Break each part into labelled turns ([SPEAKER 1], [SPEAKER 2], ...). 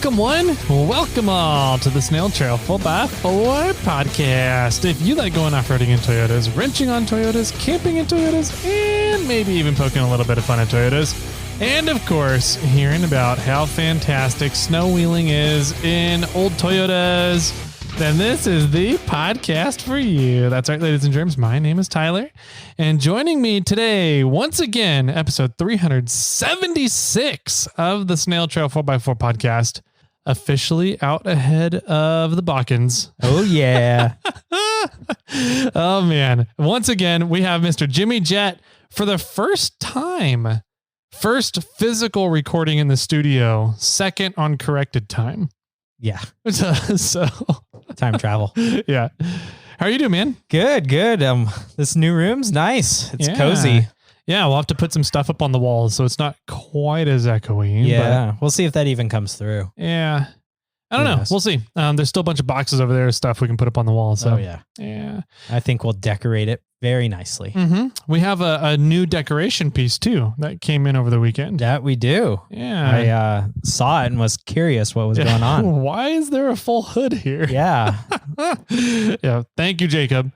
[SPEAKER 1] Welcome welcome all to the Snail Trail 4x4 podcast. If you like going off-roading in Toyotas, wrenching on Toyotas, camping in Toyotas, and maybe even poking a little bit of fun at Toyotas, and of course, hearing about how fantastic snow wheeling is in old Toyotas, then this is the podcast for you. That's right, ladies and germs. My name is Tyler, and joining me today, once again, episode 376 of the Snail Trail 4x4 podcast, officially out ahead of the Balkans.
[SPEAKER 2] Oh, yeah.
[SPEAKER 1] Oh, man. Once again, we have Mr. Jimmy Jett for the first time. First physical recording in the studio, second on corrected time.
[SPEAKER 2] Yeah.
[SPEAKER 1] So
[SPEAKER 2] time travel.
[SPEAKER 1] Yeah. How are you doing, man?
[SPEAKER 2] Good. This new room's nice. It's cozy.
[SPEAKER 1] Yeah, we'll have to put some stuff up on the walls so it's not quite as echoey.
[SPEAKER 2] Yeah. We'll see if that even comes through.
[SPEAKER 1] Yeah. I don't know. We'll see. There's still a bunch of boxes over there, stuff we can put up on the wall. So yeah. I
[SPEAKER 2] think we'll decorate it very nicely.
[SPEAKER 1] Mm-hmm. We have a new decoration piece too that came in over the weekend.
[SPEAKER 2] That we do.
[SPEAKER 1] Yeah.
[SPEAKER 2] I saw it and was curious what was going on.
[SPEAKER 1] Why is there a full hood here?
[SPEAKER 2] Yeah.
[SPEAKER 1] Yeah. Thank you, Jacob.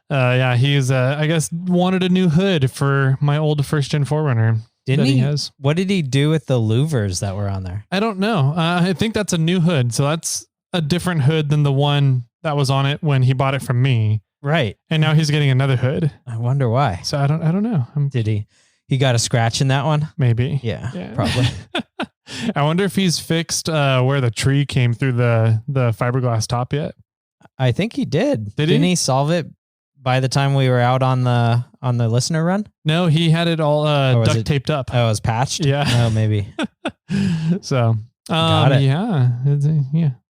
[SPEAKER 1] He's I guess wanted a new hood for my old first gen 4Runner.
[SPEAKER 2] Didn't he? What did he do with the louvers that were on there?
[SPEAKER 1] I don't know. I think that's a new hood. So that's a different hood than the one that was on it when he bought it from me.
[SPEAKER 2] Right.
[SPEAKER 1] And now he's getting another hood.
[SPEAKER 2] I wonder why.
[SPEAKER 1] So I don't know.
[SPEAKER 2] Did he got a scratch in that one?
[SPEAKER 1] Maybe.
[SPEAKER 2] Yeah. Probably.
[SPEAKER 1] I wonder if he's fixed where the tree came through the fiberglass top yet.
[SPEAKER 2] I think he did.
[SPEAKER 1] Didn't
[SPEAKER 2] he solve it by the time we were out on the listener run?
[SPEAKER 1] No, he had it all duct taped up.
[SPEAKER 2] Oh, it was patched?
[SPEAKER 1] Yeah.
[SPEAKER 2] Oh, maybe.
[SPEAKER 1] So,
[SPEAKER 2] got it.
[SPEAKER 1] Yeah.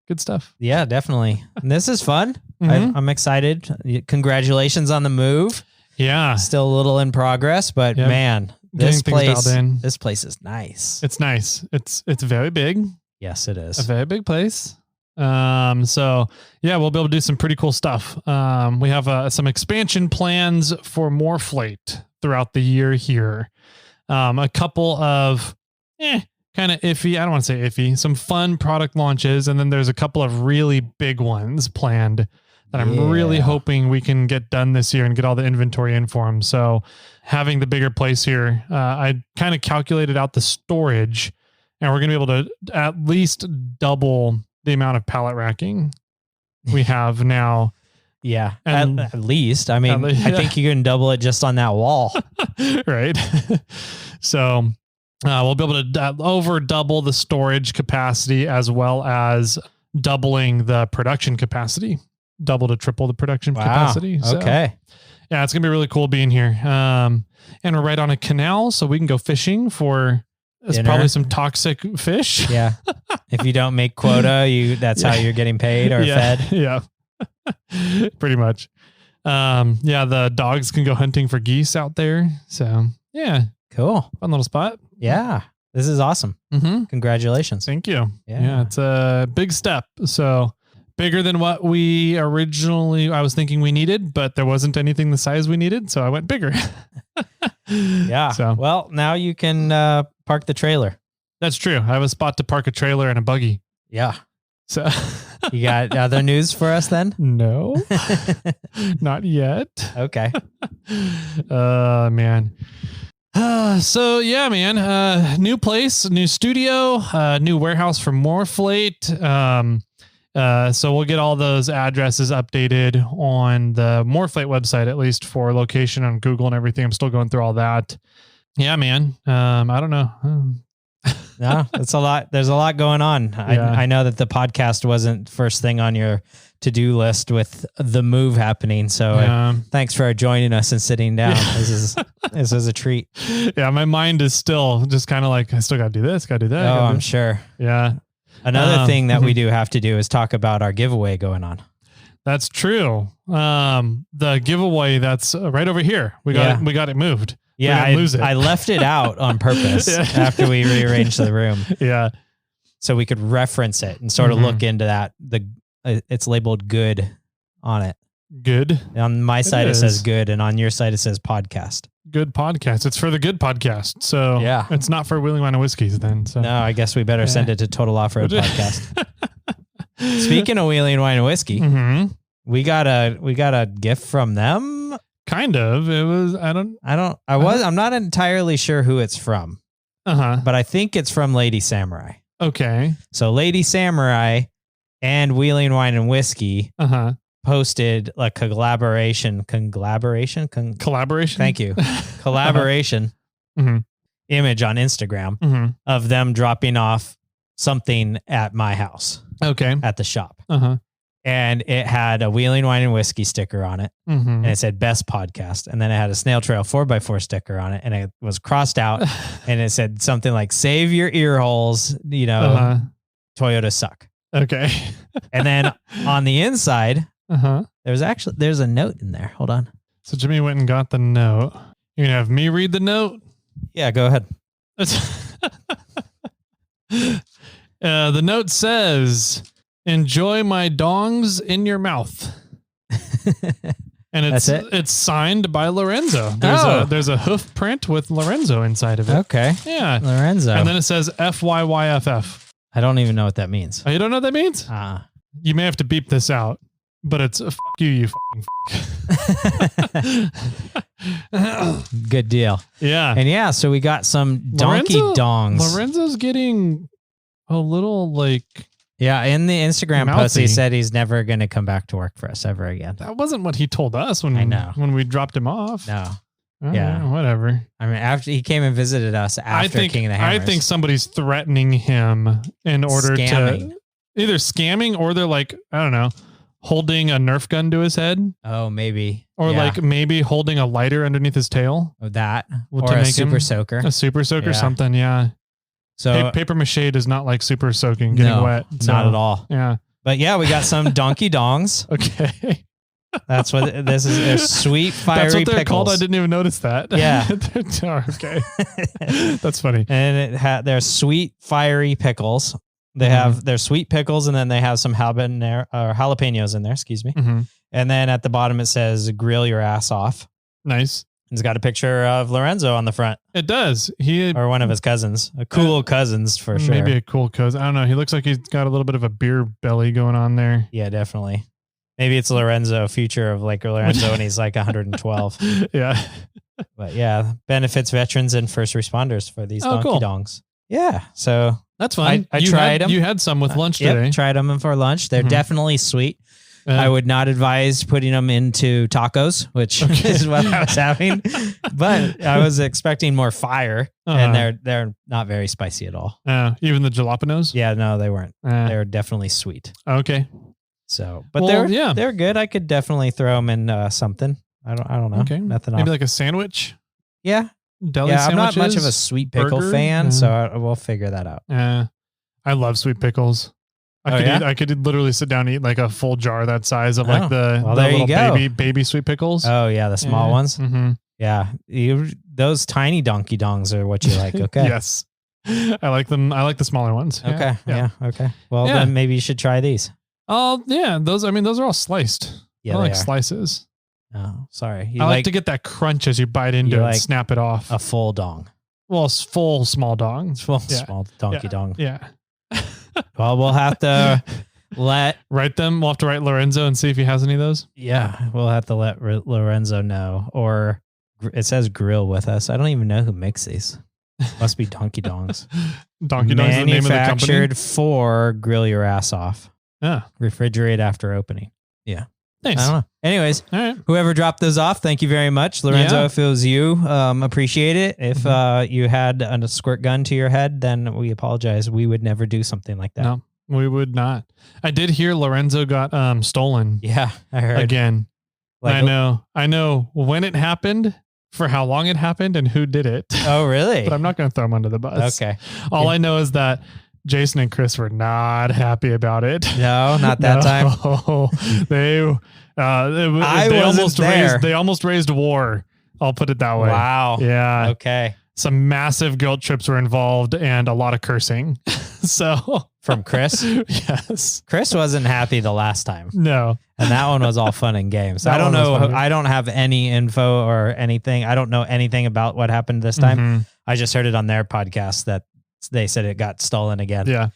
[SPEAKER 1] Good stuff.
[SPEAKER 2] Yeah, definitely. And this is fun.
[SPEAKER 1] Mm-hmm.
[SPEAKER 2] I'm excited. Congratulations on the move.
[SPEAKER 1] Yeah.
[SPEAKER 2] Still a little in progress, but man, this place is nice.
[SPEAKER 1] It's nice. It's very big.
[SPEAKER 2] Yes, it is.
[SPEAKER 1] A very big place. So yeah, we'll be able to do some pretty cool stuff. We have some expansion plans for Morphlate throughout the year here. A couple of kind of iffy, I don't want to say iffy, some fun product launches, and then there's a couple of really big ones planned that I'm really hoping we can get done this year and get all the inventory in for them. So having the bigger place here, I kind of calculated out the storage, and we're going to be able to at least double the amount of pallet racking we have now.
[SPEAKER 2] Yeah, at least. I mean, I think you can double it just on that wall.
[SPEAKER 1] Right. So we'll be able to over double the storage capacity as well as doubling the production capacity. Double to triple the production capacity. So,
[SPEAKER 2] okay.
[SPEAKER 1] Yeah, it's going to be really cool being here. And we're right on a canal, so we can go fishing for probably some toxic fish.
[SPEAKER 2] Yeah. If you don't make quota, that's how you're getting paid or fed.
[SPEAKER 1] Yeah. Pretty much. The dogs can go hunting for geese out there. So yeah.
[SPEAKER 2] Cool.
[SPEAKER 1] Fun little spot.
[SPEAKER 2] Yeah. This is awesome.
[SPEAKER 1] Mm-hmm.
[SPEAKER 2] Congratulations.
[SPEAKER 1] Thank you. Yeah. It's a big step. So bigger than what I was thinking we needed, but there wasn't anything the size we needed. So I went bigger.
[SPEAKER 2] Yeah.
[SPEAKER 1] So,
[SPEAKER 2] well, now you can park the trailer.
[SPEAKER 1] That's true. I have a spot to park a trailer and a buggy.
[SPEAKER 2] Yeah.
[SPEAKER 1] So
[SPEAKER 2] you got other news for us then?
[SPEAKER 1] No, not yet.
[SPEAKER 2] Okay.
[SPEAKER 1] Man. So yeah, man, new place, new studio, new warehouse for Morphlate. So we'll get all those addresses updated on the Morphlate website, at least for location on Google and everything. I'm still going through all that. Yeah, man. I don't know.
[SPEAKER 2] No, it's a lot. There's a lot going on. Yeah. I know that the podcast wasn't first thing on your to-do list with the move happening. So thanks for joining us and sitting down. Yeah. This is a treat.
[SPEAKER 1] Yeah. My mind is still just kind of like, I still got to do this, got to do that.
[SPEAKER 2] Oh, I'm sure.
[SPEAKER 1] Yeah.
[SPEAKER 2] Another thing that we do have to do is talk about our giveaway going on.
[SPEAKER 1] That's true. The giveaway that's right over here. We got it moved.
[SPEAKER 2] Yeah, I left it out on purpose after we rearranged the room.
[SPEAKER 1] Yeah.
[SPEAKER 2] So we could reference it and sort of look into that. It's labeled good on it.
[SPEAKER 1] Good.
[SPEAKER 2] On my side, it says good. And on your side, it says podcast.
[SPEAKER 1] good podcast. It's for the good podcast. So
[SPEAKER 2] yeah,
[SPEAKER 1] it's not for Wheeling Wine and Whiskeys then. So
[SPEAKER 2] no, I guess we better send it to Total Off-Road Podcast. Speaking of Wheeling Wine and Whiskey, we got a gift from them.
[SPEAKER 1] Kind of. It was,
[SPEAKER 2] I'm not entirely sure who it's from. But I think it's from Lady Samurai.
[SPEAKER 1] Okay.
[SPEAKER 2] So Lady Samurai and Wheeling Wine and Whiskey posted a collaboration. Thank you. Collaboration image on Instagram of them dropping off something at my house.
[SPEAKER 1] Okay.
[SPEAKER 2] At the shop. And it had a Wheeling Wine and Whiskey sticker on it. And it said best podcast. And then it had a Snail Trail 4x4 sticker on it. And it was crossed out. And it said something like, save your ear holes, Toyota suck.
[SPEAKER 1] Okay.
[SPEAKER 2] And then on the inside, there's a note in there. Hold on.
[SPEAKER 1] So Jimmy went and got the note. You're going to have me read the note?
[SPEAKER 2] Yeah, go ahead.
[SPEAKER 1] The note says, enjoy my dongs in your mouth. And it's signed by Lorenzo. There's a hoof print with Lorenzo inside of it.
[SPEAKER 2] Okay.
[SPEAKER 1] Yeah.
[SPEAKER 2] Lorenzo.
[SPEAKER 1] And then it says FYYFF.
[SPEAKER 2] I don't even know what that means.
[SPEAKER 1] Oh, you don't know what that means? You may have to beep this out, but it's f you fucking
[SPEAKER 2] Good deal.
[SPEAKER 1] Yeah.
[SPEAKER 2] And yeah, so we got some donkey dongs.
[SPEAKER 1] Lorenzo's getting a little like...
[SPEAKER 2] Yeah, in the Instagram
[SPEAKER 1] mouthy.
[SPEAKER 2] post, he said he's never going to come back to work for us ever again.
[SPEAKER 1] That wasn't what he told us when we dropped him off.
[SPEAKER 2] No.
[SPEAKER 1] Yeah, whatever.
[SPEAKER 2] I mean, after he came and visited us after King of the Hammers.
[SPEAKER 1] I think somebody's threatening him in order to either scamming or they're like, I don't know, holding a Nerf gun to his head.
[SPEAKER 2] Oh, maybe.
[SPEAKER 1] Or like maybe holding a lighter underneath his tail.
[SPEAKER 2] Oh, that. Or a super soaker.
[SPEAKER 1] A super soaker, something, yeah.
[SPEAKER 2] So
[SPEAKER 1] paper mache does not like super soaking, getting wet. So,
[SPEAKER 2] not at all.
[SPEAKER 1] Yeah.
[SPEAKER 2] But yeah, we got some donkey dongs.
[SPEAKER 1] Okay.
[SPEAKER 2] That's what this is. They're sweet, fiery pickles. That's what they're called.
[SPEAKER 1] I didn't even notice that.
[SPEAKER 2] Yeah.
[SPEAKER 1] Okay. That's funny.
[SPEAKER 2] And they're sweet, fiery pickles. They have their sweet pickles, and then they have some jalapenos in there. Excuse me. And then at the bottom it says "Grill your ass off."
[SPEAKER 1] Nice.
[SPEAKER 2] It's got a picture of Lorenzo on the front.
[SPEAKER 1] It does.
[SPEAKER 2] Or one of his cousins. Cool cousins for sure.
[SPEAKER 1] Maybe a cool cousin. I don't know. He looks like he's got a little bit of a beer belly going on there.
[SPEAKER 2] Yeah, definitely. Maybe it's Lorenzo, future of like Lorenzo when he's like 112.
[SPEAKER 1] Yeah.
[SPEAKER 2] But yeah, benefits veterans and first responders for these donkey dongs. Yeah. So
[SPEAKER 1] that's fine.
[SPEAKER 2] I tried them.
[SPEAKER 1] You had some with lunch today.
[SPEAKER 2] Tried them for lunch. They're definitely sweet. I would not advise putting them into tacos, which is what I was having, but I was expecting more fire, and they're not very spicy at all.
[SPEAKER 1] Even the jalapenos?
[SPEAKER 2] Yeah, no, they weren't. They're definitely sweet.
[SPEAKER 1] Okay.
[SPEAKER 2] So, but they're good. I could definitely throw them in something. I don't know.
[SPEAKER 1] Okay.
[SPEAKER 2] Nothing.
[SPEAKER 1] Maybe like a sandwich.
[SPEAKER 2] Yeah.
[SPEAKER 1] Deli
[SPEAKER 2] I'm not much of a sweet pickle fan, so we'll figure that out.
[SPEAKER 1] I love sweet pickles. I could literally sit down and eat like a full jar that size of like the little baby sweet pickles.
[SPEAKER 2] Oh yeah, the small ones. Yeah, those tiny donkey dongs are what you like. Okay.
[SPEAKER 1] Yes, I like them. I like the smaller ones.
[SPEAKER 2] Okay. Yeah. Okay. Well, then maybe you should try these.
[SPEAKER 1] Oh yeah, those are all sliced.
[SPEAKER 2] Yeah,
[SPEAKER 1] I like slices.
[SPEAKER 2] Oh, sorry.
[SPEAKER 1] I like to get that crunch as you bite into it and snap it off.
[SPEAKER 2] A full dong.
[SPEAKER 1] Well, full small dong.
[SPEAKER 2] Small donkey dong.
[SPEAKER 1] Yeah.
[SPEAKER 2] Well, we'll have to
[SPEAKER 1] write them. We'll have to write Lorenzo and see if he has any of those.
[SPEAKER 2] Yeah, we'll have to let Lorenzo know. Or it says grill with us. I don't even know who makes these. Must be Donkey Dongs.
[SPEAKER 1] Donkey Dongs is the name of the company.
[SPEAKER 2] Manufactured for grill your ass off.
[SPEAKER 1] Yeah.
[SPEAKER 2] Refrigerate after opening. Yeah.
[SPEAKER 1] Nice.
[SPEAKER 2] I don't know. Anyways,
[SPEAKER 1] all right.
[SPEAKER 2] Whoever dropped those off, thank you very much. Lorenzo, if it was you, appreciate it. If you had a squirt gun to your head, then we apologize. We would never do something like that.
[SPEAKER 1] No, we would not. I did hear Lorenzo got stolen.
[SPEAKER 2] Yeah, I heard.
[SPEAKER 1] Again. Like, I know when it happened, for how long it happened, and who did it.
[SPEAKER 2] Oh, really?
[SPEAKER 1] But I'm not going to throw him under the bus.
[SPEAKER 2] Okay.
[SPEAKER 1] All I know is that Jason and Chris were not happy about it.
[SPEAKER 2] No, not that time.
[SPEAKER 1] They almost raised war. I'll put it that way.
[SPEAKER 2] Wow.
[SPEAKER 1] Yeah.
[SPEAKER 2] Okay.
[SPEAKER 1] some massive guilt trips were involved and a lot of cursing. So
[SPEAKER 2] from Chris,
[SPEAKER 1] yes,
[SPEAKER 2] Chris wasn't happy the last time.
[SPEAKER 1] No,
[SPEAKER 2] and that one was all fun and games. I don't know. I don't have any info or anything. I don't know anything about what happened this time.
[SPEAKER 1] Mm-hmm.
[SPEAKER 2] I just heard it on their podcast that they said it got stolen again.
[SPEAKER 1] Yeah.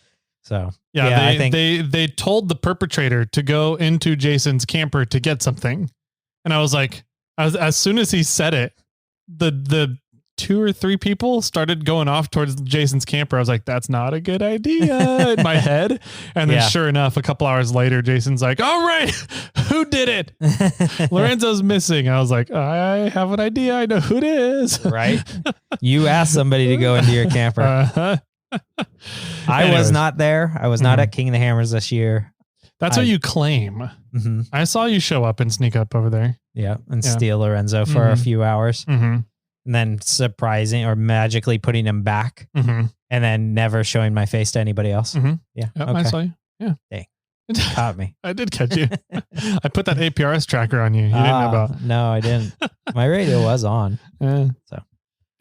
[SPEAKER 2] So
[SPEAKER 1] I think they told the perpetrator to go into Jason's camper to get something, and I was like, as soon as he said it, the 2 or 3 people started going off towards Jason's camper. I was like, that's not a good idea in my head. And then sure enough, a couple hours later, Jason's like, all right, who did it? Lorenzo's missing. I was like, I have an idea. I know who it is.
[SPEAKER 2] Right. You asked somebody to go into your camper. I was not there. I was not at King of the Hammers this year.
[SPEAKER 1] That's what you claim.
[SPEAKER 2] Mm-hmm.
[SPEAKER 1] I saw you show up and sneak up over there.
[SPEAKER 2] Yeah. And steal Lorenzo for a few hours.
[SPEAKER 1] Mm-hmm.
[SPEAKER 2] And then surprising or magically putting him back and then never showing my face to anybody else.
[SPEAKER 1] Mm-hmm.
[SPEAKER 2] Yeah.
[SPEAKER 1] Yep, okay. I saw you. Yeah.
[SPEAKER 2] Dang. Caught me.
[SPEAKER 1] I did catch you. I put that APRS tracker on you. You didn't know about.
[SPEAKER 2] No, I didn't. My radio was on. So.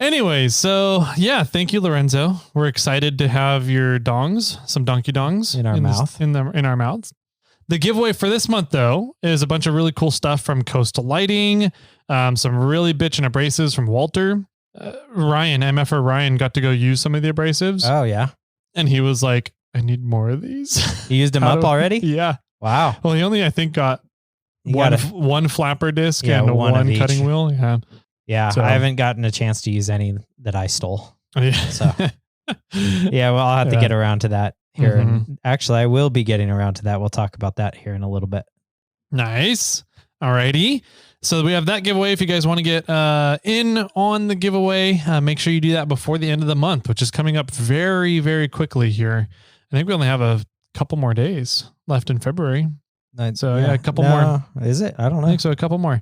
[SPEAKER 1] Anyways, so yeah, thank you, Lorenzo. We're excited to have your dongs, some donkey dongs
[SPEAKER 2] in our mouth.
[SPEAKER 1] In our mouths. The giveaway for this month, though, is a bunch of really cool stuff from Coastal Lighting, some really bitchin' abrasives from Walter. Ryan, MFR Ryan, got to go use some of the abrasives.
[SPEAKER 2] Oh, yeah.
[SPEAKER 1] And he was like, I need more of these.
[SPEAKER 2] You used them up already?
[SPEAKER 1] Yeah.
[SPEAKER 2] Wow.
[SPEAKER 1] Well, he only, I think, got one flapper disc and one cutting wheel. Yeah.
[SPEAKER 2] Yeah. So, I haven't gotten a chance to use any that I stole.
[SPEAKER 1] Yeah.
[SPEAKER 2] So, yeah, well, I'll have to get around to that here. And actually, I will be getting around to that. We'll talk about that here in a little bit.
[SPEAKER 1] Nice. Alrighty. So we have that giveaway. If you guys want to get in on the giveaway, make sure you do that before the end of the month, which is coming up very, very quickly here. I think we only have a couple more days left in February. So yeah, a couple more.
[SPEAKER 2] Is it? I don't know.
[SPEAKER 1] I think so. A couple more.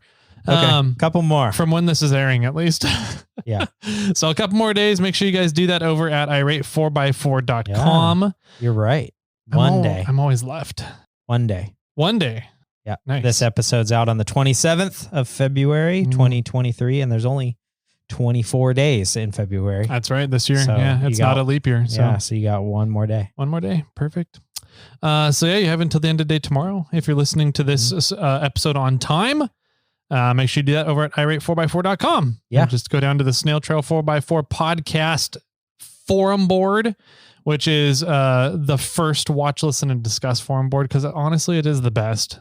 [SPEAKER 2] Okay. Couple more
[SPEAKER 1] from when this is airing, at least.
[SPEAKER 2] Yeah.
[SPEAKER 1] So a couple more days. Make sure you guys do that over at irate4x4.com.
[SPEAKER 2] Yeah, you're right. One day.
[SPEAKER 1] I'm always left.
[SPEAKER 2] One day. Yeah.
[SPEAKER 1] Nice.
[SPEAKER 2] This episode's out on the 27th of February, 2023, and there's only 24 days in February.
[SPEAKER 1] That's right. This year. So yeah. It's not a leap year. So.
[SPEAKER 2] Yeah. So you got one more day.
[SPEAKER 1] One more day. Perfect. So yeah, you have until the end of the day tomorrow. If you're listening to this episode on time, make sure you do that over at irate4x4.com.
[SPEAKER 2] Yeah.
[SPEAKER 1] And just go down to the Snail Trail 4x4 podcast forum board, which is the first watch, listen, and discuss forum board, because honestly, it is the best.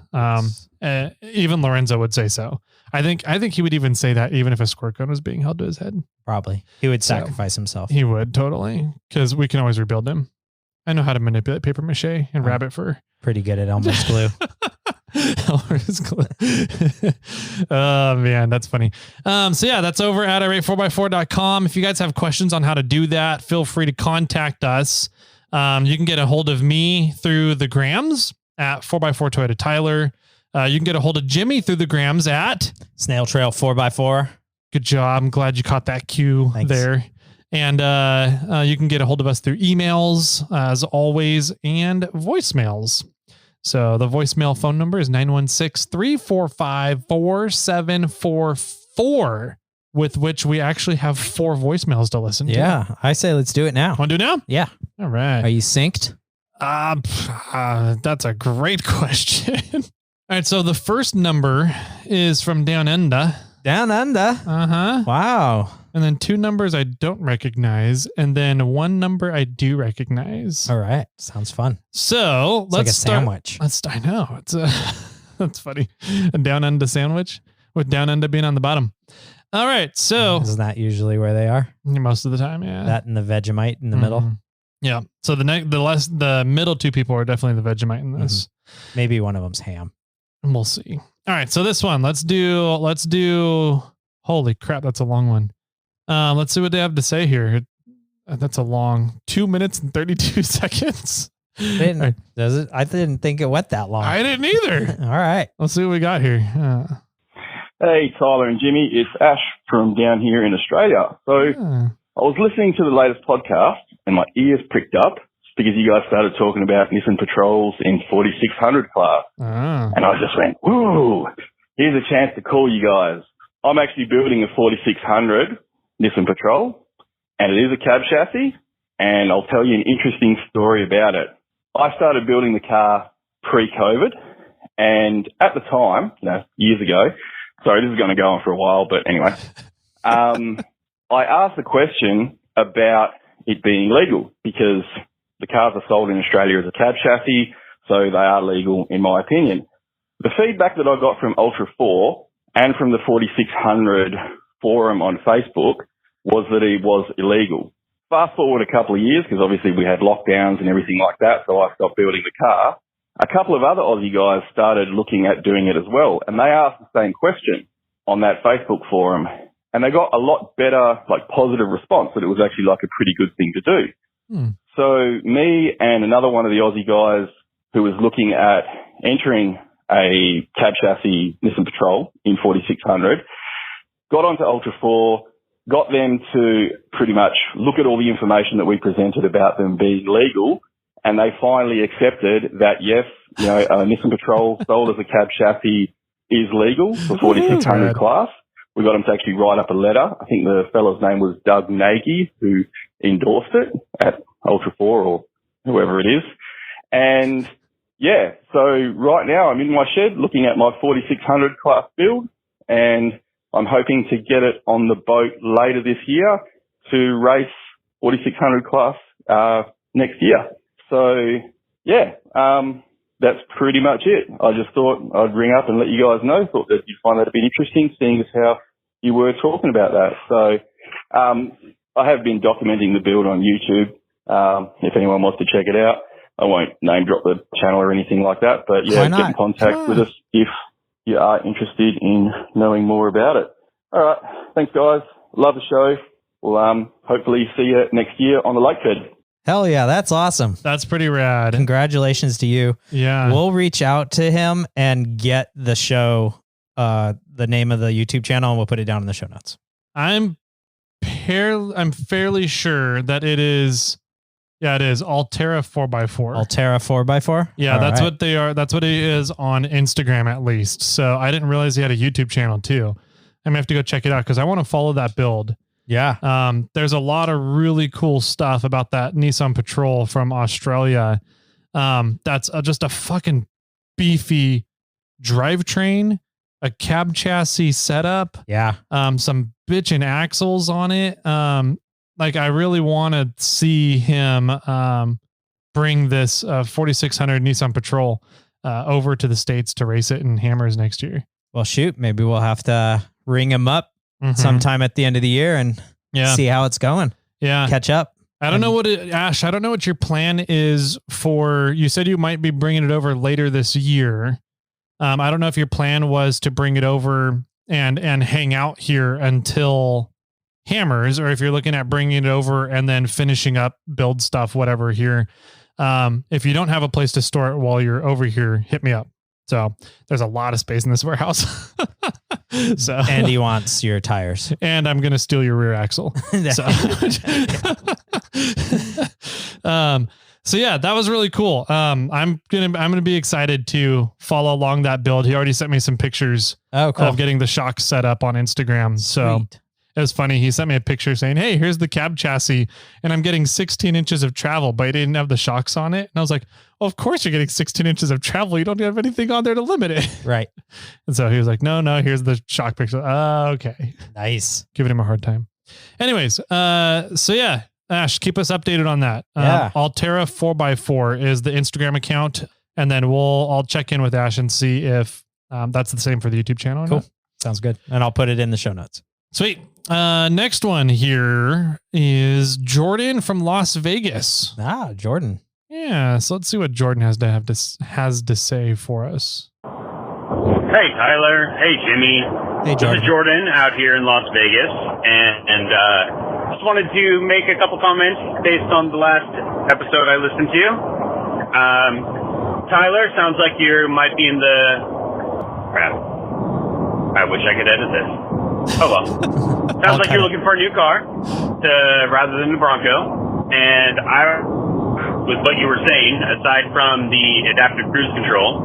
[SPEAKER 1] Even Lorenzo would say so. I think he would even say that even if a squirt gun was being held to his head.
[SPEAKER 2] Probably. He would sacrifice himself.
[SPEAKER 1] He would, totally, because we can always rebuild him. I know how to manipulate paper mache and rabbit fur.
[SPEAKER 2] Pretty good at Elmer's glue.
[SPEAKER 1] Elmer's glue. Oh man, that's funny. So yeah, that's over at irate4x4.com. If you guys have questions on how to do that, feel free to contact us. You can get a hold of me through the grams at 4x4 Toyota Tyler. You can get a hold of Jimmy through the grams at
[SPEAKER 2] Snail Trail 4x4.
[SPEAKER 1] Good job. I'm glad you caught that cue there. And you can get a hold of us through emails, as always, and voicemails. So the voicemail phone number is 916-345-4744, with which we actually have 4 voicemails to listen to.
[SPEAKER 2] Yeah, I say let's do it now.
[SPEAKER 1] Want to do it now?
[SPEAKER 2] Yeah.
[SPEAKER 1] All right.
[SPEAKER 2] Are you synced?
[SPEAKER 1] That's a great question. All right, so the first number is from Down Under.
[SPEAKER 2] Down Under?
[SPEAKER 1] Uh-huh.
[SPEAKER 2] Wow.
[SPEAKER 1] And then 2 numbers I don't recognize, and then 1 number I do recognize.
[SPEAKER 2] All right. Sounds fun.
[SPEAKER 1] So let's start.
[SPEAKER 2] Sandwich.
[SPEAKER 1] I know. It's that's funny. A Down Under sandwich with Down Under being on the bottom. All right. So
[SPEAKER 2] isn't that usually where they are?
[SPEAKER 1] Most of the time, yeah.
[SPEAKER 2] That and the Vegemite in the middle.
[SPEAKER 1] Yeah. So the middle 2 people are definitely the Vegemite in this.
[SPEAKER 2] Maybe one of them's ham.
[SPEAKER 1] And we'll see. All right. So this one, let's do. Holy crap, that's a long one. Let's see what they have to say here. That's a long 2 minutes and 32 seconds.
[SPEAKER 2] Does it? I didn't think it went that long.
[SPEAKER 1] I didn't either.
[SPEAKER 2] All right.
[SPEAKER 1] Let's see what we got here.
[SPEAKER 3] Hey, Tyler and Jimmy. It's Ash from down here in Australia. So I was listening to the latest podcast and my ears pricked up because you guys started talking about Nissan Patrols in 4600 class. And I just went, whoa, here's a chance to call you guys. I'm actually building a 4600 Nissan Patrol, and it is a cab chassis, and I'll tell you an interesting story about it. I started building the car pre-COVID, and at the time, years ago, sorry, this is going to go on for a while, but anyway, I asked the question about it being legal, because the cars are sold in Australia as a cab chassis, so they are legal in my opinion. The feedback that I got from Ultra 4 and from the 4600 forum on Facebook was that it was illegal. Fast forward a couple of years, because obviously we had lockdowns and everything like that, so I stopped building the car. A couple of other Aussie guys started looking at doing it as well, and they asked the same question on that Facebook forum, and they got a lot better, positive response, that it was actually a pretty good thing to do. So me and another one of the Aussie guys who was looking at entering a cab chassis Nissan Patrol in 4600 got onto Ultra 4, got them to pretty much look at all the information that we presented about them being legal, and they finally accepted that, yes, a Nissan Patrol sold as a cab chassis is legal for 4600 class. We got them to actually write up a letter. I think the fellow's name was Doug Nagy, who endorsed it at Ultra 4 or whoever it is. And yeah, so right now I'm in my shed looking at my 4600 class build, and I'm hoping to get it on the boat later this year to race 4600 class next year. So yeah, that's pretty much it. I just thought I'd ring up and let you guys know. Thought that you'd find that a bit interesting, seeing as how you were talking about that. So I have been documenting the build on YouTube. If anyone wants to check it out, I won't name drop the channel or anything like that. But yeah, get in contact with us if you are interested in knowing more about it. All right. Thanks, guys. Love the show. We'll hopefully see you next year on the Lakefed.
[SPEAKER 2] Hell yeah, that's awesome.
[SPEAKER 1] That's pretty rad.
[SPEAKER 2] Congratulations to you.
[SPEAKER 1] Yeah.
[SPEAKER 2] We'll reach out to him and get the show, the name of the YouTube channel, and we'll put it down in the show notes. I'm
[SPEAKER 1] fairly sure that it is. Yeah, it is Altera 4x4.
[SPEAKER 2] Altera 4x4?
[SPEAKER 1] Yeah, that's what they are. That's what it is on Instagram, at least. So I didn't realize he had a YouTube channel too. I'm gonna have to go check it out because I want to follow that build.
[SPEAKER 2] Yeah.
[SPEAKER 1] There's a lot of really cool stuff about that Nissan Patrol from Australia. That's just a fucking beefy drivetrain, a cab chassis setup.
[SPEAKER 2] Yeah.
[SPEAKER 1] Some bitchin' axles on it. I really want to see him bring this 4600 Nissan Patrol over to the States to race it in Hammers next year.
[SPEAKER 2] Well, shoot, maybe we'll have to ring him up sometime at the end of the year and see how it's going.
[SPEAKER 1] Yeah.
[SPEAKER 2] Catch up.
[SPEAKER 1] I don't know Ash, I don't know what your plan is for, you said you might be bringing it over later this year. I don't know if your plan was to bring it over and hang out here until Hammers, or if you're looking at bringing it over and then finishing up build stuff, whatever here. If you don't have a place to store it while you're over here, hit me up. So there's a lot of space in this warehouse. So
[SPEAKER 2] Andy wants your tires,
[SPEAKER 1] and I'm going to steal your rear axle. So yeah, that was really cool. I'm going to be excited to follow along that build. He already sent me some pictures of getting the shocks set up on Instagram. So
[SPEAKER 2] Sweet.
[SPEAKER 1] It was funny. He sent me a picture saying, "Hey, here's the cab chassis, and I'm getting 16 inches of travel, but he didn't have the shocks on it." And I was like, "Well, of course you're getting 16 inches of travel. You don't have anything on there to limit it."
[SPEAKER 2] Right.
[SPEAKER 1] And so he was like, no, here's the shock picture. Okay.
[SPEAKER 2] Nice.
[SPEAKER 1] Giving him a hard time. Anyways, so yeah, Ash, keep us updated on that. Altera 4x4 is the Instagram account. And then I'll check in with Ash and see if that's the same for the YouTube channel.
[SPEAKER 2] Cool. Sounds good. And I'll put it in the show notes.
[SPEAKER 1] Sweet. Next one here is Jordan from Las Vegas.
[SPEAKER 2] Jordan.
[SPEAKER 1] Yeah. So let's see what Jordan has to say for us.
[SPEAKER 4] Hey, Tyler. Hey, Jimmy.
[SPEAKER 2] Hey, Jordan.
[SPEAKER 4] This is Jordan out here in Las Vegas, and just wanted to make a couple comments based on the last episode I listened to. Tyler, sounds like you might be in the... Crap. I wish I could edit this. Oh, well. Sounds like you're looking for a new car rather than the Bronco. And with what you were saying, aside from the adaptive cruise control,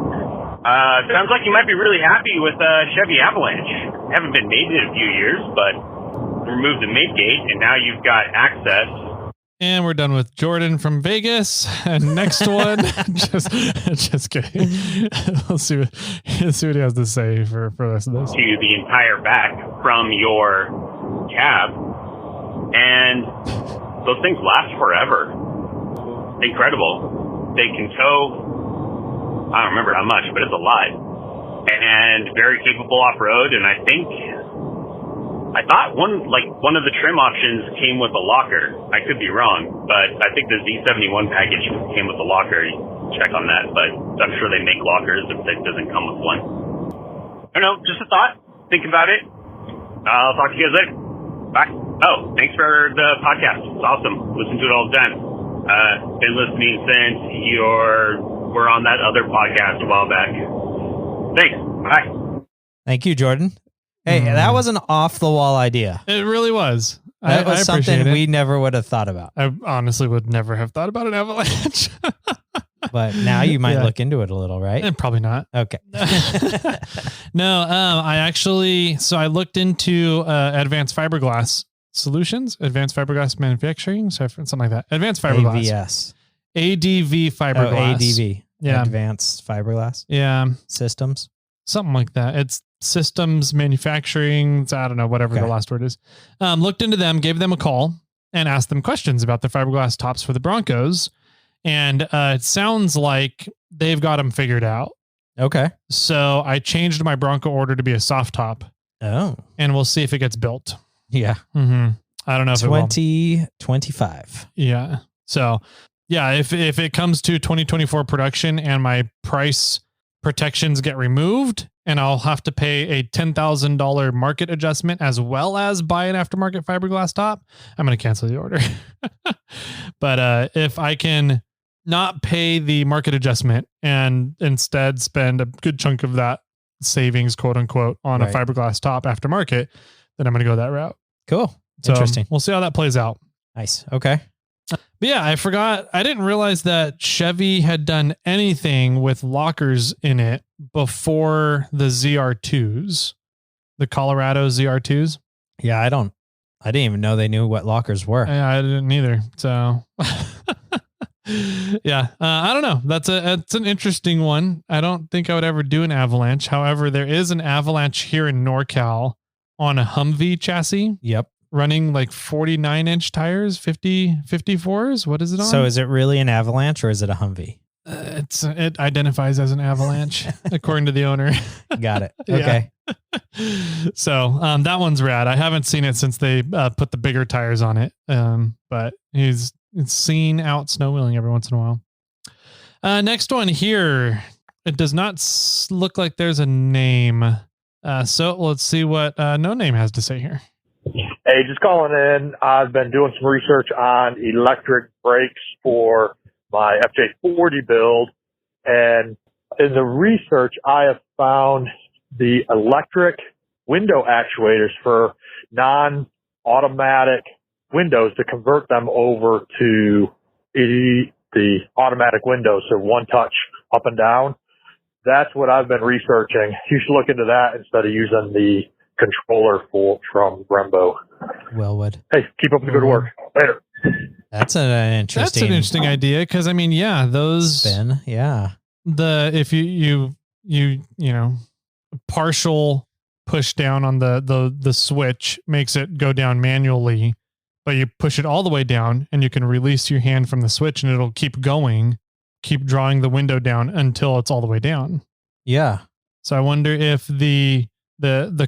[SPEAKER 4] sounds like you might be really happy with Chevy Avalanche. Haven't been made in a few years, but remove the mid gate, and now you've got access.
[SPEAKER 1] And we're done with Jordan from Vegas. And next one, just kidding. Let's see what he has to say for the rest of this.
[SPEAKER 4] To the entire back from your cab, and those things last forever. Incredible. They can tow, I don't remember how much, but it's a lot. And very capable off-road, and I thought one of the trim options came with a locker. I could be wrong, but I think the Z71 package came with a locker. Check on that, but I'm sure they make lockers if it doesn't come with one. I don't know, just a thought. Think about it. I'll talk to you guys later. Bye. Oh, thanks for the podcast. It's awesome. Listen to it all the time. Been listening since we're on that other podcast a while back. Thanks. Bye.
[SPEAKER 2] Thank you, Jordan. Hey, that was an off-the-wall idea.
[SPEAKER 1] It really was.
[SPEAKER 2] That was something we never would have thought about.
[SPEAKER 1] I honestly would never have thought about an avalanche.
[SPEAKER 2] But now you might look into it a little, right?
[SPEAKER 1] And probably not.
[SPEAKER 2] Okay.
[SPEAKER 1] No, I looked into Advanced Fiberglass Solutions, Advanced Fiberglass Manufacturing, something like that. Advanced Fiberglass. ADV Fiberglass.
[SPEAKER 2] Oh, ADV.
[SPEAKER 1] Yeah.
[SPEAKER 2] Advanced Fiberglass.
[SPEAKER 1] Yeah.
[SPEAKER 2] Systems.
[SPEAKER 1] Something like that. It's systems manufacturing. I don't know, whatever the last word is. Looked into them, gave them a call, and asked them questions about the fiberglass tops for the Broncos. And it sounds like they've got them figured out.
[SPEAKER 2] Okay.
[SPEAKER 1] So I changed my Bronco order to be a soft top.
[SPEAKER 2] Oh.
[SPEAKER 1] And we'll see if it gets built.
[SPEAKER 2] Yeah.
[SPEAKER 1] Mm-hmm. I don't know if
[SPEAKER 2] 2025.
[SPEAKER 1] Yeah. So yeah, if it comes to 2024 production and my price protections get removed and I'll have to pay a $10,000 market adjustment as well as buy an aftermarket fiberglass top, I'm going to cancel the order. But if I can not pay the market adjustment and instead spend a good chunk of that savings, quote unquote, on a fiberglass top aftermarket, then I'm going to go that route.
[SPEAKER 2] Cool.
[SPEAKER 1] So
[SPEAKER 2] interesting.
[SPEAKER 1] We'll see how that plays out.
[SPEAKER 2] Nice. Okay.
[SPEAKER 1] But yeah, I didn't realize that Chevy had done anything with lockers in it before the ZR2s, the Colorado ZR2s.
[SPEAKER 2] Yeah, I didn't even know they knew what lockers were.
[SPEAKER 1] Yeah, I didn't either. So yeah, I don't know. That's an interesting one. I don't think I would ever do an Avalanche. However, there is an Avalanche here in NorCal on a Humvee chassis.
[SPEAKER 2] Yep.
[SPEAKER 1] Running like 49-inch tires, 54s. What is it on?
[SPEAKER 2] So is it really an Avalanche or is it a Humvee?
[SPEAKER 1] It identifies as an Avalanche according to the owner.
[SPEAKER 2] Got it. Okay.
[SPEAKER 1] So that one's rad. I haven't seen it since they put the bigger tires on it. But it's seen out snow wheeling every once in a while. Next one here. It does not look like there's a name. So let's see what No Name has to say here.
[SPEAKER 5] Hey, just calling in. I've been doing some research on electric brakes for my FJ40 build. And in the research, I have found the electric window actuators for non-automatic windows to convert them over to the automatic windows. So one touch up and down. That's what I've been researching. You should look into that instead of using the controller from Brembo.
[SPEAKER 2] Wellwood.
[SPEAKER 5] Hey, keep up the good work. Later.
[SPEAKER 2] That's an interesting
[SPEAKER 1] idea. Cause I mean, yeah, those
[SPEAKER 2] spin. Yeah.
[SPEAKER 1] If you partial push down on the switch makes it go down manually, but you push it all the way down and you can release your hand from the switch and it'll keep going, keep drawing the window down until it's all the way down.
[SPEAKER 2] Yeah.
[SPEAKER 1] So I wonder if the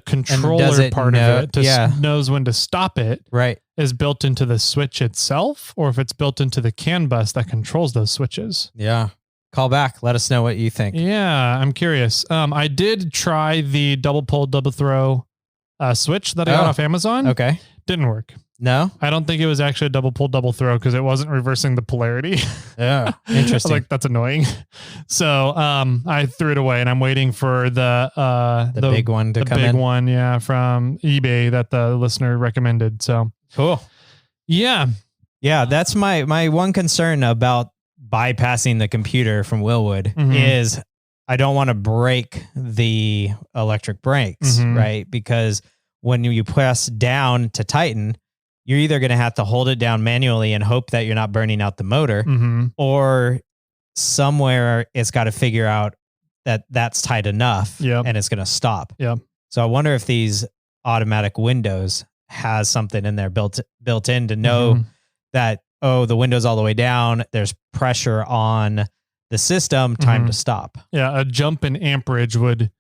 [SPEAKER 1] controller part of it knows when to stop it,
[SPEAKER 2] right,
[SPEAKER 1] is built into the switch itself, or if it's built into the CAN bus that controls those switches.
[SPEAKER 2] Yeah. Call back. Let us know what you think.
[SPEAKER 1] Yeah, I'm curious. I did try the double pull, double throw switch that I got off Amazon.
[SPEAKER 2] Okay.
[SPEAKER 1] Didn't work.
[SPEAKER 2] No?
[SPEAKER 1] I don't think it was actually a double pull, double throw because it wasn't reversing the polarity.
[SPEAKER 2] Yeah. Interesting.
[SPEAKER 1] Like, that's annoying. So I threw it away and I'm waiting for the
[SPEAKER 2] big one to come in.
[SPEAKER 1] The big one, yeah, from eBay that the listener recommended. So
[SPEAKER 2] cool.
[SPEAKER 1] Yeah.
[SPEAKER 2] Yeah, that's my one concern about bypassing the computer from Willwood is I don't want to break the electric brakes, right? Because when you press down to tighten, you're either going to have to hold it down manually and hope that you're not burning out the motor, or somewhere it's got to figure out that that's tight enough and it's going to stop. So I wonder if these automatic windows has something in there built in to know that, oh, the window's all the way down. There's pressure on the system, time to stop.
[SPEAKER 1] Yeah. A jump in amperage would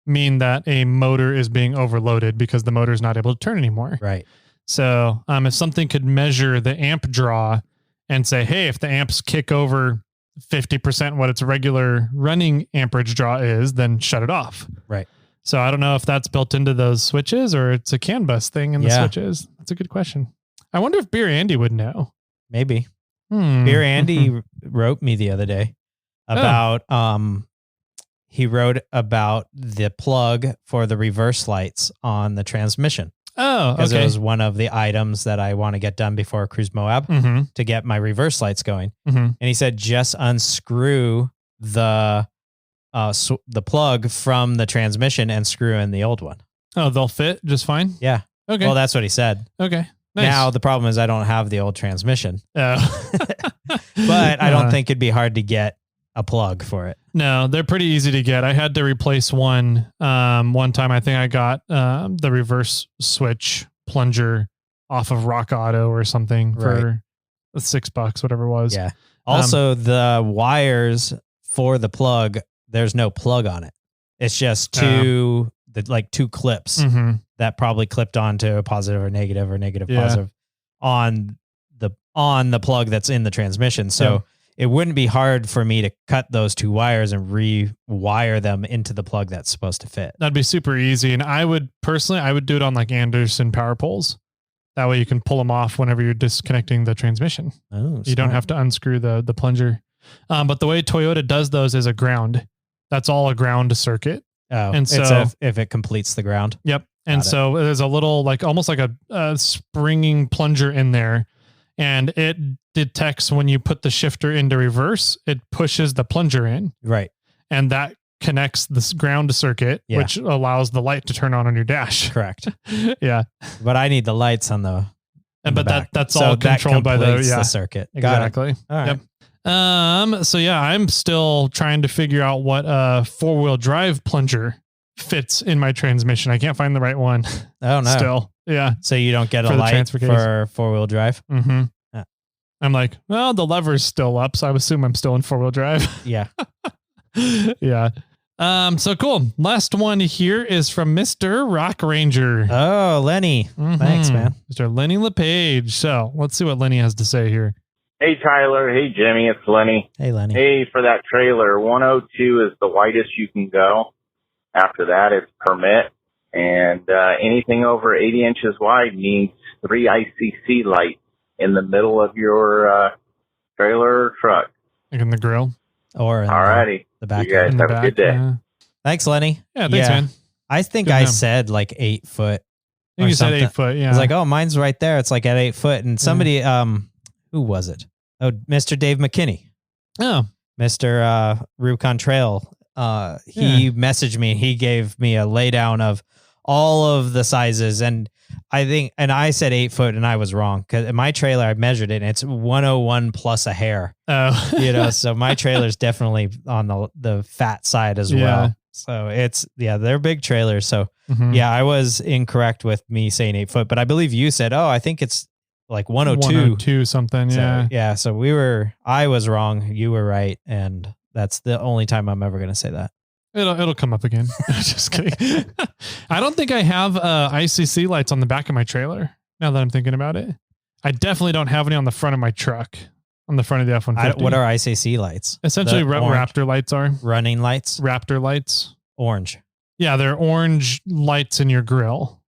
[SPEAKER 1] mean that a motor is being overloaded because the motor is not able to turn anymore.
[SPEAKER 2] Right.
[SPEAKER 1] So if something could measure the amp draw and say, hey, if the amps kick over 50% what its regular running amperage draw is, then shut it off.
[SPEAKER 2] Right.
[SPEAKER 1] So I don't know if that's built into those switches or it's a CAN bus thing in the switches. That's a good question. I wonder if Beer Andy would know.
[SPEAKER 2] Maybe. Beer Andy wrote me the other day about, he wrote about the plug for the reverse lights on the transmission.
[SPEAKER 1] Oh,
[SPEAKER 2] because it was one of the items that I want to get done before Cruise Moab to get my reverse lights going. And he said, just unscrew the plug from the transmission and screw in the old one.
[SPEAKER 1] Oh, they'll fit just fine?
[SPEAKER 2] Yeah.
[SPEAKER 1] Okay.
[SPEAKER 2] Well, that's what he said.
[SPEAKER 1] Okay. Nice.
[SPEAKER 2] Now, the problem is I don't have the old transmission.
[SPEAKER 1] Oh.
[SPEAKER 2] But I don't think it'd be hard to get a plug for it.
[SPEAKER 1] No, they're pretty easy to get. I had to replace one time. I think I got the reverse switch plunger off of Rock Auto or something for $6, whatever it was.
[SPEAKER 2] Yeah. Also, the wires for the plug, there's no plug on it. It's just two clips that probably clipped onto a positive or negative positive on the plug that's in the transmission. So it wouldn't be hard for me to cut those two wires and rewire them into the plug that's supposed to fit.
[SPEAKER 1] That'd be super easy. And I would do it on like Anderson power poles. That way you can pull them off whenever you're disconnecting the transmission.
[SPEAKER 2] Oh,
[SPEAKER 1] you don't have to unscrew the plunger. But the way Toyota does those is a ground. That's all a ground circuit.
[SPEAKER 2] Oh,
[SPEAKER 1] and so
[SPEAKER 2] if it completes the ground.
[SPEAKER 1] Yep. And so there's a little, like almost like a springing plunger in there, and it detects when you put the shifter into reverse, it pushes the plunger in.
[SPEAKER 2] Right.
[SPEAKER 1] And that connects this ground circuit, which allows the light to turn on your dash.
[SPEAKER 2] Correct.
[SPEAKER 1] Yeah.
[SPEAKER 2] But I need the lights on the back.
[SPEAKER 1] That's all controlled by the
[SPEAKER 2] circuit.
[SPEAKER 1] Exactly.
[SPEAKER 2] All right.
[SPEAKER 1] Yep. So yeah, I'm still trying to figure out what a 4-wheel drive plunger fits in my transmission. I can't find the right one.
[SPEAKER 2] Oh no.
[SPEAKER 1] Still. Yeah.
[SPEAKER 2] So you don't get a light for 4-wheel drive?
[SPEAKER 1] Mm-hmm. Yeah. I'm like, well, the lever's still up, so I assume I'm still in 4-wheel drive.
[SPEAKER 2] Yeah.
[SPEAKER 1] Yeah. So cool. Last one here is from Mr. Rock Ranger.
[SPEAKER 2] Oh, Lenny. Thanks, man.
[SPEAKER 1] Mr. Lenny LePage. So let's see what Lenny has to say here.
[SPEAKER 6] Hey, Tyler. Hey, Jimmy. It's Lenny.
[SPEAKER 2] Hey, Lenny.
[SPEAKER 6] Hey, for that trailer, 102 is the widest you can go. After that, it's permit. And anything over 80 inches wide needs 3 ICC lights in the middle of your trailer or truck.
[SPEAKER 1] Like in the grill?
[SPEAKER 2] Or in
[SPEAKER 6] Alrighty.
[SPEAKER 2] The back.
[SPEAKER 6] You guys have a good day.
[SPEAKER 2] Thanks, Lenny.
[SPEAKER 1] Yeah, thanks, man.
[SPEAKER 2] I think I said like 8 foot.
[SPEAKER 1] I think you said 8 foot, yeah.
[SPEAKER 2] I was like, oh, mine's right there. It's like at 8 foot. And somebody, who was it? Oh, Mr. Dave McKinney.
[SPEAKER 1] Oh.
[SPEAKER 2] Mr. Rubicon Trail. He messaged me. He gave me a laydown of all of the sizes. And I said 8 foot and I was wrong. Because in my trailer, I measured it and it's 101 plus a hair.
[SPEAKER 1] Oh.
[SPEAKER 2] So my trailer's definitely on the fat side as well. So they're big trailers. So I was incorrect with me saying 8 foot, but I believe you said, I think it's like 102.
[SPEAKER 1] 102 something. Yeah.
[SPEAKER 2] So I was wrong. You were right. And that's the only time I'm ever going to say that.
[SPEAKER 1] It'll come up again. Just kidding. I don't think I have ICC lights on the back of my trailer. Now that I'm thinking about it, I definitely don't have any on the front of my truck. On the front of the F-150.
[SPEAKER 2] What are ICC lights?
[SPEAKER 1] Essentially, Raptor lights are
[SPEAKER 2] running lights.
[SPEAKER 1] Raptor lights,
[SPEAKER 2] orange.
[SPEAKER 1] Yeah, they're orange lights in your grill.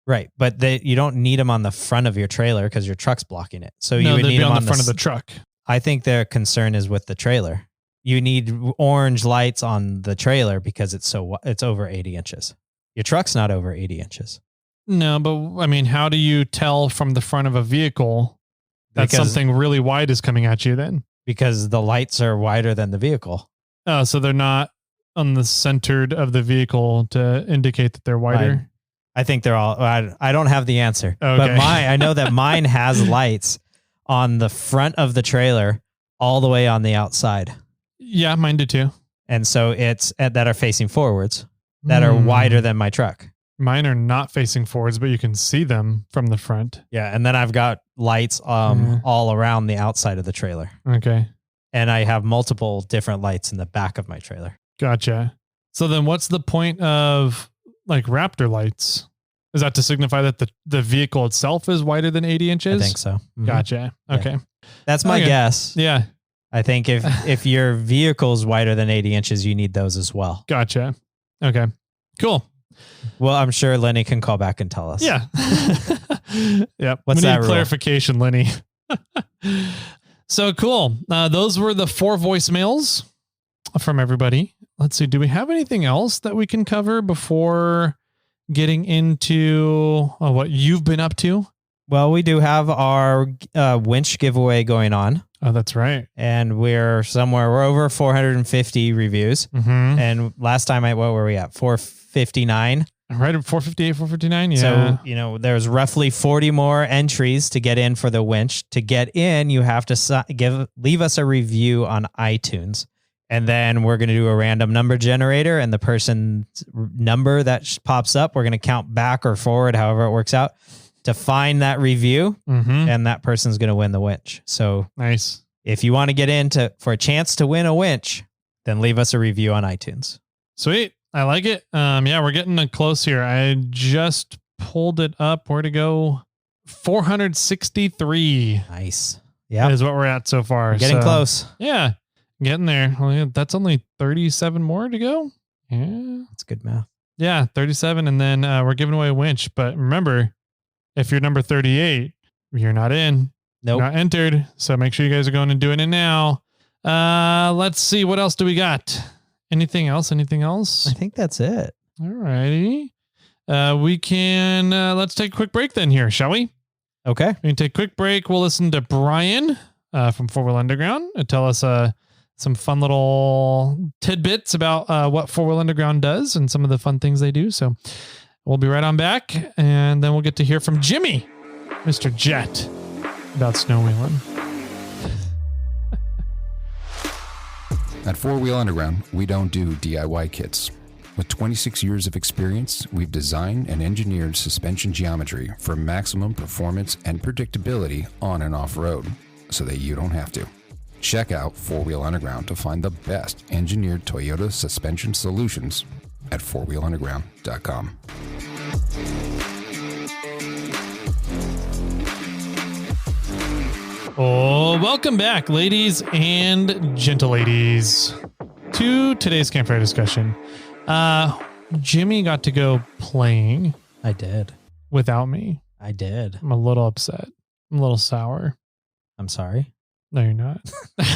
[SPEAKER 2] Right, but you don't need them on the front of your trailer because your truck's blocking it. So you would need them
[SPEAKER 1] on the front of the truck.
[SPEAKER 2] I think their concern is with the trailer. You need orange lights on the trailer because it's over 80 inches. Your truck's not over 80 inches.
[SPEAKER 1] No, but I mean, how do you tell from the front of a vehicle that something really wide is coming at you then?
[SPEAKER 2] Because the lights are wider than the vehicle.
[SPEAKER 1] Oh, so they're not on the centered of the vehicle to indicate that they're wider?
[SPEAKER 2] I think they're all, I don't have the answer,
[SPEAKER 1] Okay.
[SPEAKER 2] but I know that mine has lights on the front of the trailer all the way on the outside.
[SPEAKER 1] Yeah, mine do too.
[SPEAKER 2] And so it's that are facing forwards that are wider than my truck.
[SPEAKER 1] Mine are not facing forwards, but you can see them from the front.
[SPEAKER 2] Yeah. And then I've got lights all around the outside of the trailer.
[SPEAKER 1] Okay.
[SPEAKER 2] And I have multiple different lights in the back of my trailer.
[SPEAKER 1] Gotcha. So then what's the point of like Raptor lights? Is that to signify that the vehicle itself is wider than 80 inches?
[SPEAKER 2] I think so. Mm-hmm.
[SPEAKER 1] Gotcha. Okay.
[SPEAKER 2] Yeah. That's my guess.
[SPEAKER 1] Yeah.
[SPEAKER 2] I think if your vehicle's wider than 80 inches, you need those as well.
[SPEAKER 1] Gotcha. Okay. Cool.
[SPEAKER 2] Well, I'm sure Lenny can call back and tell us.
[SPEAKER 1] Yeah. Yep.
[SPEAKER 2] What's
[SPEAKER 1] we
[SPEAKER 2] that
[SPEAKER 1] need clarification, Lenny. So cool. Those were the 4 voicemails from everybody. Let's see. Do we have anything else that we can cover before getting into what you've been up to?
[SPEAKER 2] Well, we do have our winch giveaway going on.
[SPEAKER 1] Oh, that's right.
[SPEAKER 2] And we're over 450 reviews.
[SPEAKER 1] Mm-hmm.
[SPEAKER 2] And last time what were we at? 459.
[SPEAKER 1] Right at 458, 459. Yeah.
[SPEAKER 2] So, there's roughly 40 more entries to get in for the winch. To get in, you have to leave us a review on iTunes. And then we're going to do a random number generator, and the person's number that pops up, we're going to count back or forward, however it works out, to find that review.
[SPEAKER 1] Mm-hmm.
[SPEAKER 2] And that person's going to win the winch. So
[SPEAKER 1] nice.
[SPEAKER 2] If you want to get in for a chance to win a winch, then leave us a review on iTunes.
[SPEAKER 1] Sweet. I like it. Yeah, we're getting close here. I just pulled it up. Where to go? 463.
[SPEAKER 2] Nice. Yeah.
[SPEAKER 1] Is what we're at so far.
[SPEAKER 2] We're getting close.
[SPEAKER 1] Yeah. Getting there. Well, yeah, that's only 37 more to go. Yeah.
[SPEAKER 2] That's good math.
[SPEAKER 1] Yeah. 37. And then we're giving away a winch. But remember, if you're number 38, you're not in.
[SPEAKER 2] Nope.
[SPEAKER 1] Not entered. So make sure you guys are going and doing it now. Let's see. What else do we got? Anything else?
[SPEAKER 2] I think that's it.
[SPEAKER 1] All righty. We can, let's take a quick break then here, shall we?
[SPEAKER 2] Okay.
[SPEAKER 1] We can take a quick break. We'll listen to Brian from 4-Wheel Underground and tell us some fun little tidbits about what 4-Wheel Underground does and some of the fun things they do. So we'll be right on back, and then we'll get to hear from Jimmy, Mr. Jet, about snow wheeling.
[SPEAKER 7] At 4-Wheel Underground, we don't do DIY kits. With 26 years of experience, we've designed and engineered suspension geometry for maximum performance and predictability on and off-road, so that you don't have to. Check out 4-Wheel Underground to find the best engineered Toyota suspension solutions at 4wheelunderground.com.
[SPEAKER 1] Oh, welcome back, ladies and gentle ladies, to today's campfire discussion. Jimmy got to go playing.
[SPEAKER 2] I did.
[SPEAKER 1] Without me.
[SPEAKER 2] I did.
[SPEAKER 1] I'm a little upset. I'm a little sour.
[SPEAKER 2] I'm sorry.
[SPEAKER 1] No, you're not.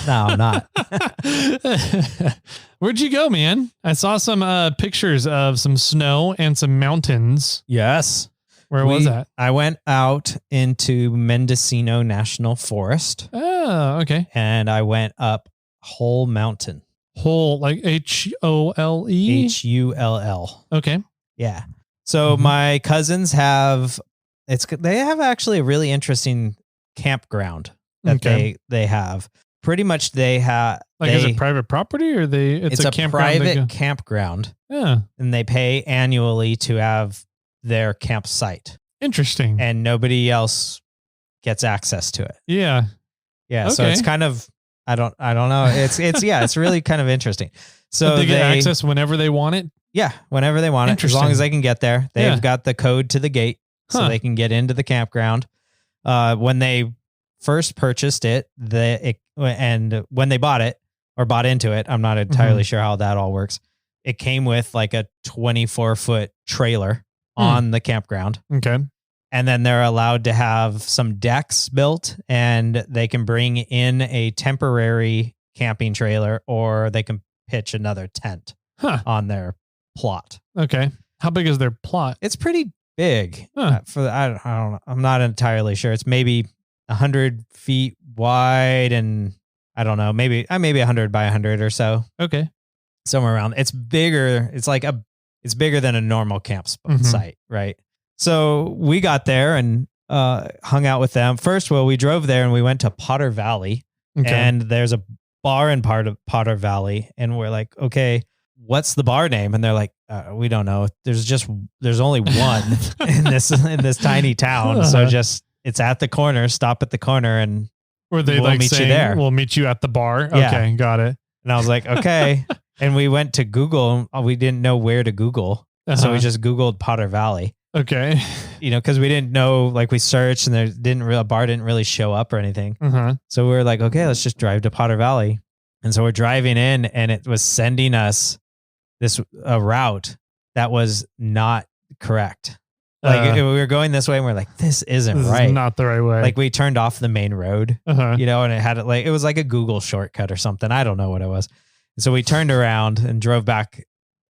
[SPEAKER 2] No, I'm not.
[SPEAKER 1] Where'd you go, man? I saw some pictures of some snow and some mountains.
[SPEAKER 2] Yes.
[SPEAKER 1] Where was that?
[SPEAKER 2] I went out into Mendocino National Forest.
[SPEAKER 1] Oh, okay.
[SPEAKER 2] And I went up Whole Mountain.
[SPEAKER 1] Whole, like HOLE?
[SPEAKER 2] HULL.
[SPEAKER 1] Okay.
[SPEAKER 2] Yeah. So my cousins they have actually a really interesting campground that they have. Pretty much they have.
[SPEAKER 1] Is it private property or it's a campground?
[SPEAKER 2] Private campground.
[SPEAKER 1] Yeah.
[SPEAKER 2] And they pay annually to have their campsite.
[SPEAKER 1] Interesting.
[SPEAKER 2] And nobody else gets access to it.
[SPEAKER 1] Yeah.
[SPEAKER 2] Yeah. Okay. So it's kind of, I don't know. It's really kind of interesting. So
[SPEAKER 1] they get access whenever they want it.
[SPEAKER 2] Yeah. Whenever they want it, as long as they can get there. They've got the code to the gate so they can get into the campground. When they first purchased it, and when they bought it or bought into it, I'm not entirely sure how that all works. It came with like a 24-foot trailer on the campground.
[SPEAKER 1] Okay.
[SPEAKER 2] And then they're allowed to have some decks built, and they can bring in a temporary camping trailer, or they can pitch another tent on their plot.
[SPEAKER 1] Okay. How big is their plot?
[SPEAKER 2] It's pretty big. I don't know. I'm not entirely sure. It's maybe 100 feet wide, and I don't know, maybe 100 by 100 or so.
[SPEAKER 1] Okay.
[SPEAKER 2] Somewhere around. It's bigger. It's bigger than a normal camp site, right? So we got there and hung out with them. First, we drove there and we went to Potter Valley. Okay. And there's a bar in part of Potter Valley. And we're like, okay, what's the bar name? And they're like, we don't know. There's only one in this tiny town. So it's at the corner, stop at the corner, and
[SPEAKER 1] were they
[SPEAKER 2] we'll meet you there.
[SPEAKER 1] We'll meet you at the bar.
[SPEAKER 2] Yeah.
[SPEAKER 1] Okay, got it.
[SPEAKER 2] And I was like, okay. And we went to Google. We didn't know where to Google. So we just Googled Potter Valley.
[SPEAKER 1] Okay.
[SPEAKER 2] Because we didn't know, like we searched and a bar didn't really show up or anything. So we were like, okay, let's just drive to Potter Valley. And so we're driving in and it was sending us a route that was not correct. Like we were going this way and we're like, this isn't right.
[SPEAKER 1] Is not the right way.
[SPEAKER 2] Like we turned off the main road, and it was like a Google shortcut or something. I don't know what it was. And so we turned around and drove back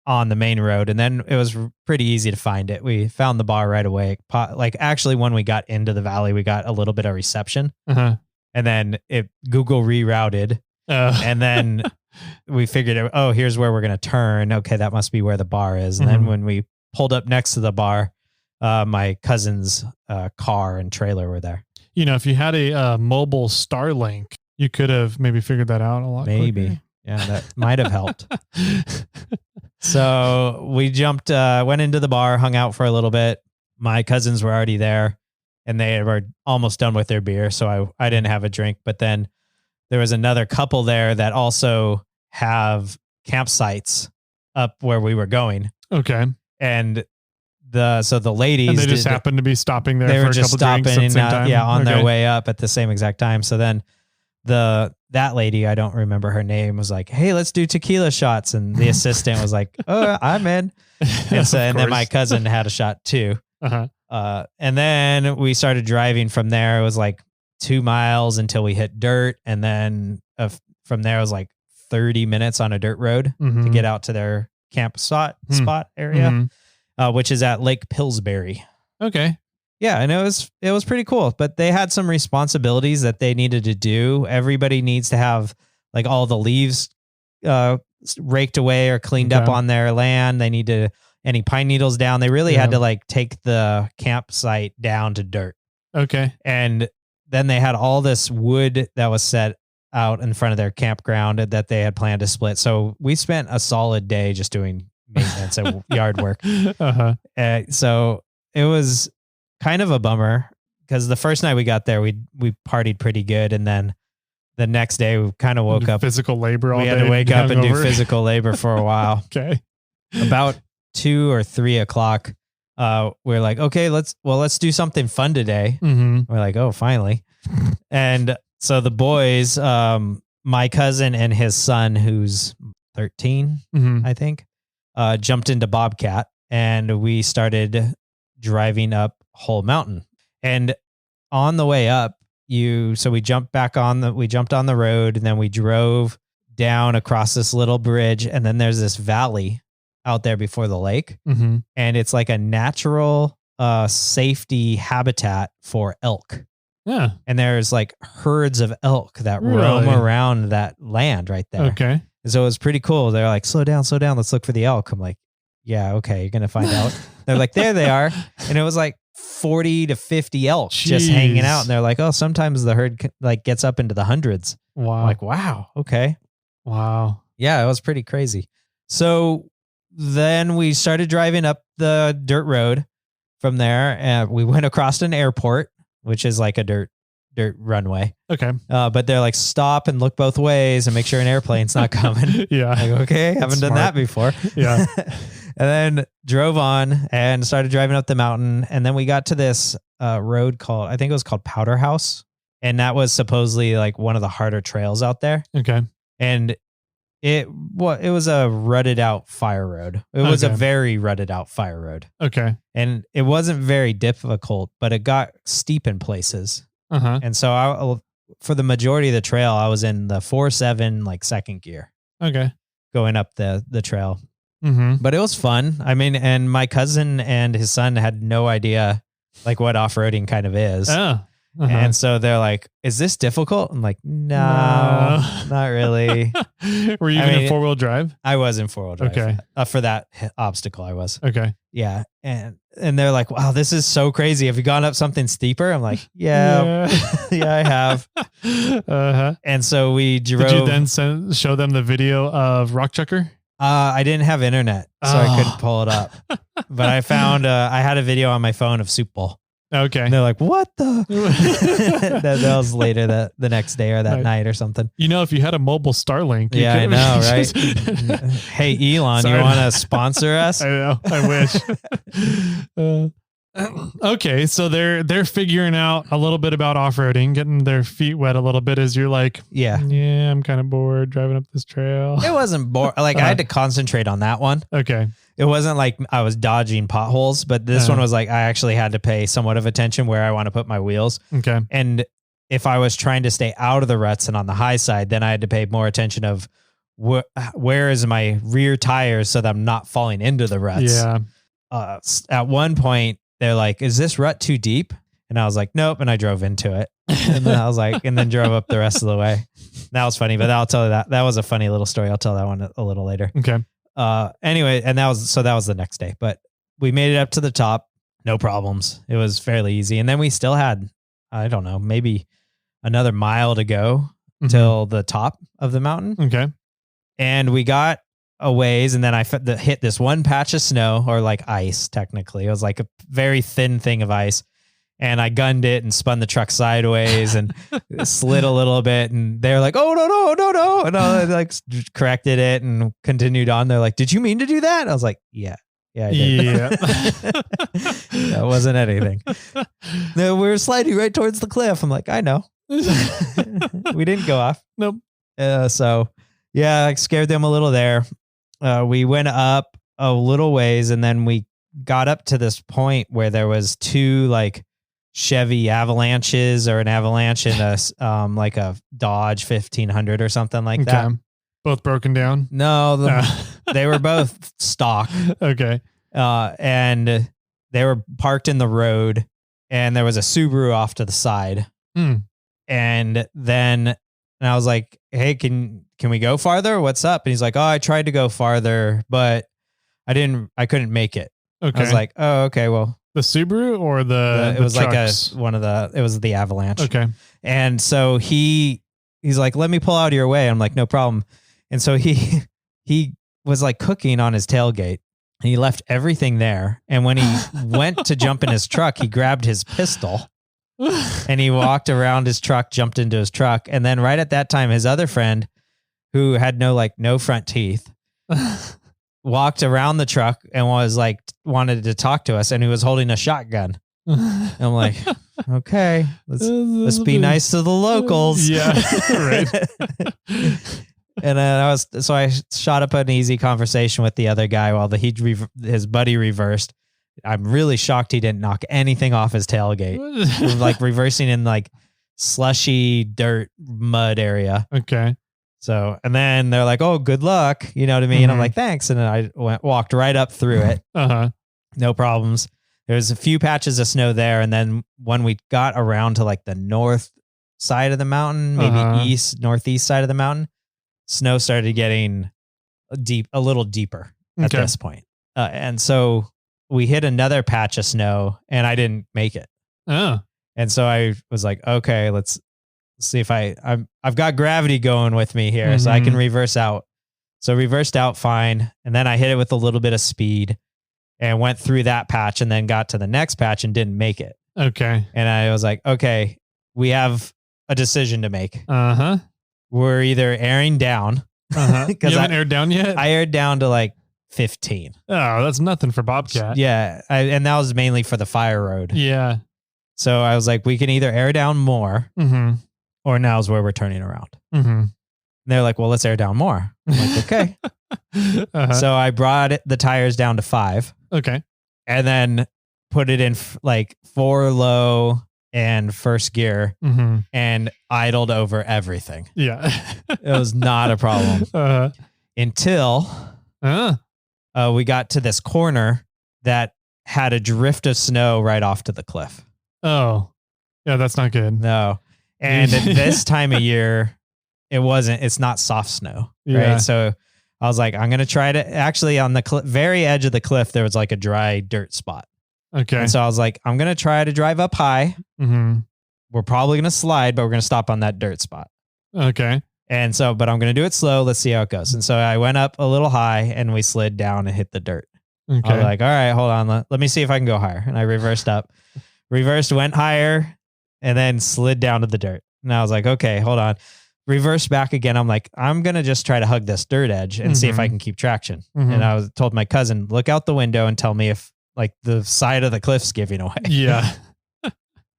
[SPEAKER 2] on the main road. And then it was pretty easy to find it. We found the bar right away. Like actually when we got into the valley, we got a little bit of reception and then Google rerouted and then we figured out, oh, here's where we're going to turn. Okay. That must be where the bar is. And then when we pulled up next to the bar, my cousin's car and trailer were there.
[SPEAKER 1] If you had a mobile Starlink, you could have maybe figured that out a lot quicker.
[SPEAKER 2] Yeah, that might have helped. So we went into the bar, hung out for a little bit. My cousins were already there and they were almost done with their beer. So I didn't have a drink, but then there was another couple there that also have campsites up where we were going.
[SPEAKER 1] Okay.
[SPEAKER 2] And the ladies,
[SPEAKER 1] and they just happened to be stopping there.
[SPEAKER 2] They
[SPEAKER 1] for
[SPEAKER 2] were
[SPEAKER 1] a
[SPEAKER 2] just
[SPEAKER 1] couple
[SPEAKER 2] stopping
[SPEAKER 1] drinks at the same time.
[SPEAKER 2] on their way up at the same exact time. So then that lady, I don't remember her name, was like, hey, let's do tequila shots. And the assistant was like, oh, I'm in. And then my cousin had a shot too. And then we started driving from there. It was like 2 miles until we hit dirt. And then from there, it was like 30 minutes on a dirt road to get out to their camp spot area, which is at Lake Pillsbury.
[SPEAKER 1] Okay.
[SPEAKER 2] Yeah, and it was pretty cool, but they had some responsibilities that they needed to do. Everybody needs to have like all the leaves raked away or cleaned up on their land. They need to any pine needles down. They really had to like take the campsite down to dirt.
[SPEAKER 1] Okay.
[SPEAKER 2] And then they had all this wood that was set out in front of their campground that they had planned to split. So we spent a solid day just doing maintenance and yard work. So it was kind of a bummer because the first night we got there, we partied pretty good. And then the next day we kind of woke up.
[SPEAKER 1] Physical labor all day.
[SPEAKER 2] We had to wake up and do physical labor for a while.
[SPEAKER 1] Okay.
[SPEAKER 2] About 2 or 3 o'clock, we're like, okay, let's do something fun today. We're like, oh, finally. And so the boys, my cousin and his son, who's 13, I think, jumped into Bobcat and we started driving up Whole Mountain. And on the way up, we jumped on the road and then we drove down across this little bridge. And then there's this valley out there before the lake. And it's like a natural safety habitat for elk.
[SPEAKER 1] Yeah.
[SPEAKER 2] And there's like herds of elk that roam around that land right there.
[SPEAKER 1] Okay.
[SPEAKER 2] And so it was pretty cool. They're like, slow down. Let's look for the elk. I'm like, yeah, okay. You're going to find out. They're like, there they are. And it was like 40 to 50 elk just hanging out. And they're like, oh, sometimes the herd like gets up into the hundreds.
[SPEAKER 1] Wow.
[SPEAKER 2] I'm like, wow. Okay.
[SPEAKER 1] Wow.
[SPEAKER 2] Yeah, it was pretty crazy. So then we started driving up the dirt road from there. And we went across an airport, which is like a dirt runway.
[SPEAKER 1] Okay.
[SPEAKER 2] But they're like, stop and look both ways and make sure an airplane's not coming.
[SPEAKER 1] Yeah.
[SPEAKER 2] Like, okay. Haven't done that before.
[SPEAKER 1] Yeah.
[SPEAKER 2] And then drove on and started driving up the mountain. And then we got to this road I think it was called Powder House. And that was supposedly like one of the harder trails out there.
[SPEAKER 1] Okay.
[SPEAKER 2] And it was a rutted out fire road. It was a very rutted out fire road.
[SPEAKER 1] Okay.
[SPEAKER 2] And it wasn't very difficult, but it got steep in places. And so for the majority of the trail, I was in the 4.7, like second gear.
[SPEAKER 1] Okay.
[SPEAKER 2] Going up the trail. But it was fun. I mean, and my cousin and his son had no idea like what off-roading kind of is. And so they're like, is this difficult? I'm like, no. Not really.
[SPEAKER 1] Were you in 4-wheel drive?
[SPEAKER 2] I was in 4-wheel drive.
[SPEAKER 1] Okay.
[SPEAKER 2] For that obstacle, I was.
[SPEAKER 1] Okay.
[SPEAKER 2] Yeah. And they're like, wow, this is so crazy. Have you gone up something steeper? I'm like, yeah, I have. And so we drove.
[SPEAKER 1] Did you then show them the video of Rock Chucker?
[SPEAKER 2] I didn't have internet, so I couldn't pull it up. But I found, I had a video on my phone of Soup Bowl.
[SPEAKER 1] Okay.
[SPEAKER 2] And they're like, what the? that was later the next day or that night or something.
[SPEAKER 1] If you had a mobile Starlink.
[SPEAKER 2] Yeah, I know, right? Hey, Elon, you want to sponsor us?
[SPEAKER 1] I know. I wish. Okay, so they're figuring out a little bit about off-roading, getting their feet wet a little bit as you're like, yeah, I'm kind of bored driving up this trail.
[SPEAKER 2] It wasn't bored. Like I had to concentrate on that one.
[SPEAKER 1] Okay.
[SPEAKER 2] It wasn't like I was dodging potholes, but this one was like I actually had to pay somewhat of attention where I want to put my wheels.
[SPEAKER 1] Okay.
[SPEAKER 2] And if I was trying to stay out of the ruts and on the high side, then I had to pay more attention of where is my rear tires so that I'm not falling into the ruts.
[SPEAKER 1] Yeah.
[SPEAKER 2] At one point, they're like, is this rut too deep? And I was like, nope. And I drove into it. And then I was like, and then drove up the rest of the way. That was funny, but I'll tell you that. That was a funny little story. I'll tell that one a little later.
[SPEAKER 1] Okay.
[SPEAKER 2] Anyway, and that was the next day, but we made it up to the top. No problems. It was fairly easy. And then we still had, I don't know, maybe another mile to go till the top of the mountain.
[SPEAKER 1] Okay.
[SPEAKER 2] And we got a ways, and then I hit this one patch of snow, or like ice, technically. It was like a very thin thing of ice. And I gunned it and spun the truck sideways and slid a little bit. And they're like, oh, no. And I like corrected it and continued on. They're like, did you mean to do that? I was like, yeah, I did. Yeah. That wasn't anything. No, we were sliding right towards the cliff. I'm like, I know. We didn't go off.
[SPEAKER 1] Nope.
[SPEAKER 2] So yeah, I scared them a little there. We went up a little ways, and then we got up to this point where there was two like Chevy Avalanches, or an Avalanche and a like a Dodge 1500 or something like that.
[SPEAKER 1] Both broken down?
[SPEAKER 2] No, they were both stock.
[SPEAKER 1] Okay.
[SPEAKER 2] And they were parked in the road, and there was a Subaru off to the side. And then I was like, hey, can we go farther? What's up? And he's like, oh, I tried to go farther, but I couldn't make it.
[SPEAKER 1] Okay.
[SPEAKER 2] I was like, oh, okay, well.
[SPEAKER 1] The Subaru or the
[SPEAKER 2] it was
[SPEAKER 1] trucks?
[SPEAKER 2] Like it was the Avalanche.
[SPEAKER 1] Okay.
[SPEAKER 2] And so he's like, let me pull out of your way. I'm like, no problem. And so he was like cooking on his tailgate, and he left everything there. And when he went to jump in his truck, he grabbed his pistol and he walked around his truck, jumped into his truck. And then right at that time, his other friend, who had no front teeth, walked around the truck and was like, wanted to talk to us, and he was holding a shotgun. And I'm like, okay, let's be nice to the locals.
[SPEAKER 1] Yeah. Right.
[SPEAKER 2] And I shot up an easy conversation with the other guy while his buddy reversed. I'm really shocked he didn't knock anything off his tailgate. Like reversing in like slushy dirt mud area.
[SPEAKER 1] Okay.
[SPEAKER 2] So, and then they're like, oh, good luck. You know what I mean? And I'm like, thanks. And then I walked right up through it. No problems. There's a few patches of snow there. And then when we got around to like the north side of the mountain, maybe northeast side of the mountain, snow started getting a little deeper at this point. And so we hit another patch of snow, and I didn't make it.
[SPEAKER 1] Oh.
[SPEAKER 2] And so I was like, okay, let's see if I've got gravity going with me here, so I can reverse out. So reversed out fine. And then I hit it with a little bit of speed and went through that patch, and then got to the next patch and didn't make it.
[SPEAKER 1] Okay.
[SPEAKER 2] And I was like, okay, we have a decision to make. We're either airing down.
[SPEAKER 1] You haven't aired down yet?
[SPEAKER 2] I aired down to like 15.
[SPEAKER 1] Oh, that's nothing for Bobcat.
[SPEAKER 2] Yeah. And that was mainly for the fire road.
[SPEAKER 1] Yeah.
[SPEAKER 2] So I was like, we can either air down more, or now's where we're turning around. And they're like, well, let's air down more. I'm like, okay. So I brought the tires down to 5.
[SPEAKER 1] Okay.
[SPEAKER 2] And then put it in like 4 low and first gear, and idled over everything.
[SPEAKER 1] Yeah.
[SPEAKER 2] It was not a problem until we got to this corner that had a drift of snow right off to the cliff.
[SPEAKER 1] Oh. Yeah, that's not good.
[SPEAKER 2] No. And at this time of year, it's not soft snow. Right. So I was like, I'm going to try to actually on the very edge of the cliff, there was like a dry dirt spot.
[SPEAKER 1] Okay.
[SPEAKER 2] And so I was like, I'm going to try to drive up high.
[SPEAKER 1] Mm-hmm.
[SPEAKER 2] We're probably going to slide, but we're going to stop on that dirt spot.
[SPEAKER 1] Okay.
[SPEAKER 2] And so, but I'm going to do it slow. Let's see how it goes. And so I went up a little high and we slid down and hit the dirt.
[SPEAKER 1] Okay.
[SPEAKER 2] I was like, all right, hold on. Let me see if I can go higher. And I reversed up, went higher, and then slid down to the dirt. And I was like, okay, hold on. Reversed back again. I'm like, I'm going to just try to hug this dirt edge and see if I can keep traction.
[SPEAKER 1] Mm-hmm.
[SPEAKER 2] And I told my cousin, look out the window and tell me if like the side of the cliff's giving away.
[SPEAKER 1] Yeah.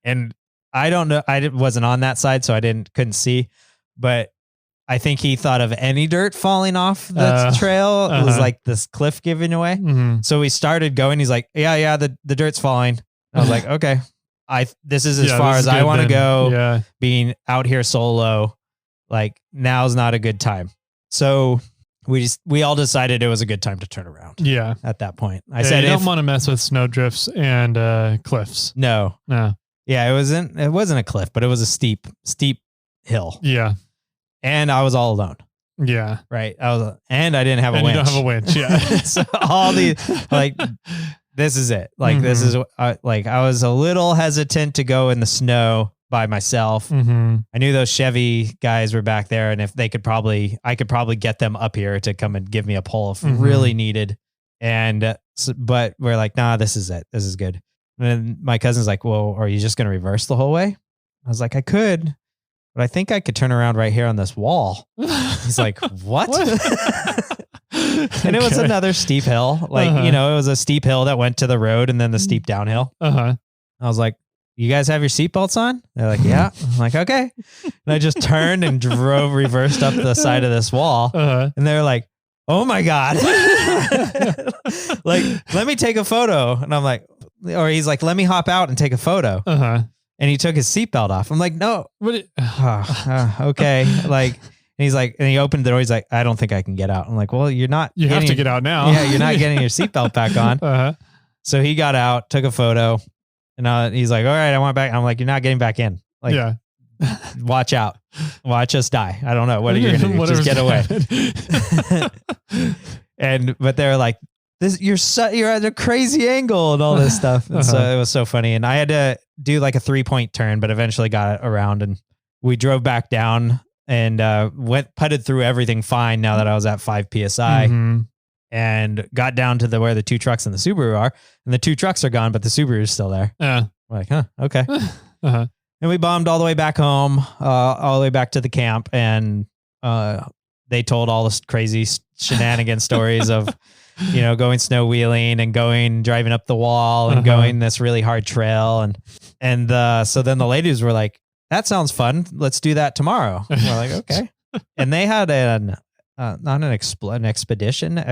[SPEAKER 2] And I don't know. I wasn't on that side, so I couldn't see, but I think he thought of any dirt falling off the trail. It was like this cliff giving away.
[SPEAKER 1] Mm-hmm.
[SPEAKER 2] So we started going. He's like, yeah, the dirt's falling. I was like, okay, this is as far as I want to go.
[SPEAKER 1] Yeah.
[SPEAKER 2] Being out here solo, like now's not a good time. So we all decided it was a good time to turn around.
[SPEAKER 1] Yeah.
[SPEAKER 2] At that point, I said,
[SPEAKER 1] you don't want to mess with snow drifts and cliffs.
[SPEAKER 2] No. Yeah, it wasn't a cliff, but it was a steep hill.
[SPEAKER 1] Yeah.
[SPEAKER 2] And I was all alone.
[SPEAKER 1] Yeah.
[SPEAKER 2] Right. And I didn't have a winch.
[SPEAKER 1] You don't have a winch. Yeah.
[SPEAKER 2] So all these, like, this is it. Like, this is like, I was a little hesitant to go in the snow by myself.
[SPEAKER 1] Mm-hmm.
[SPEAKER 2] I knew those Chevy guys were back there, and if I could probably get them up here to come and give me a pull if really needed. And, but we're like, nah, this is it. This is good. And then my cousin's like, well, are you just going to reverse the whole way? I was like, I could, but I think I could turn around right here on this wall. He's like, what? And it was another steep hill. Like, it was a steep hill that went to the road and then the steep downhill. I was like, you guys have your seatbelts on? They're like, yeah. I'm like, okay. And I just turned and reversed up the side of this wall. And they're like, oh my God. Like, let me take a photo. And I'm like, or he's like, let me hop out and take a photo. And he took his seatbelt off. I'm like, no. Okay. Like, and he's like, and he opened the door. He's like, I don't think I can get out. I'm like, well, you have
[SPEAKER 1] to get out now.
[SPEAKER 2] Yeah. You're not getting your seatbelt back on. So he got out, took a photo, and he's like, all right, I want back. I'm like, you're not getting back in. Like, watch out. Watch us die. I don't know. What are you going to do? Just get away. But they're like, you're at a crazy angle and all this stuff. And so it was so funny. And I had to do like a 3-point turn, but eventually got it around, and we drove back down and putted through everything fine now that I was at 5 PSI and got down to where the 2 trucks and the Subaru are, and the 2 trucks are gone, but the Subaru is still there. We're like, okay. And we bombed all the way back home, all the way back to the camp. And they told all this crazy shenanigan stories of, going snow wheeling and driving up the wall and going this really hard trail. And so then the ladies were like, that sounds fun. Let's do that tomorrow. And we're like, okay. And they had an expedition. An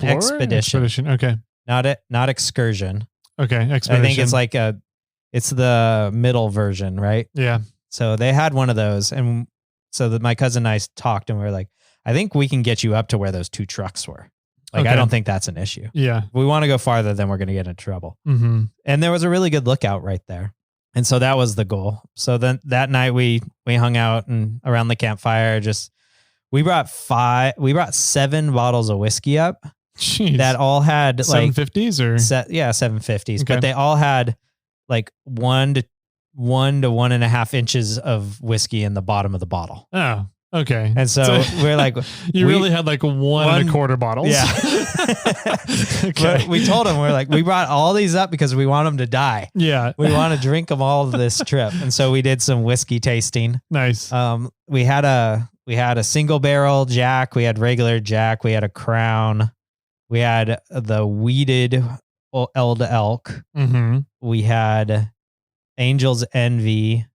[SPEAKER 2] expedition.
[SPEAKER 1] Okay.
[SPEAKER 2] Not excursion.
[SPEAKER 1] Okay. Expedition.
[SPEAKER 2] I think it's like it's the middle version, right?
[SPEAKER 1] Yeah.
[SPEAKER 2] So they had one of those. And so my cousin and I talked, and we were like, I think we can get you up to where those 2 trucks were. Like, I don't think that's an issue.
[SPEAKER 1] Yeah.
[SPEAKER 2] If we want to go farther, then we're going to get into trouble. And there was a really good lookout right there. And so that was the goal. So then that night we hung out and around the campfire, we brought 7 bottles of whiskey up.
[SPEAKER 1] Jeez.
[SPEAKER 2] That all had
[SPEAKER 1] 750s or
[SPEAKER 2] 750s, okay. But they all had like 1 to 1.5 inches of whiskey in the bottom of the bottle.
[SPEAKER 1] Oh, okay.
[SPEAKER 2] And so we're like,
[SPEAKER 1] you really had like 1.25 bottles.
[SPEAKER 2] Yeah.
[SPEAKER 1] Okay.
[SPEAKER 2] But we told them, we're like, we brought all these up because we want them to die.
[SPEAKER 1] Yeah.
[SPEAKER 2] We want to drink them all this trip. And so we did some whiskey tasting.
[SPEAKER 1] Nice.
[SPEAKER 2] We had a single barrel Jack. We had regular Jack. We had a Crown. We had the weeded Elk. We had Angel's Envy.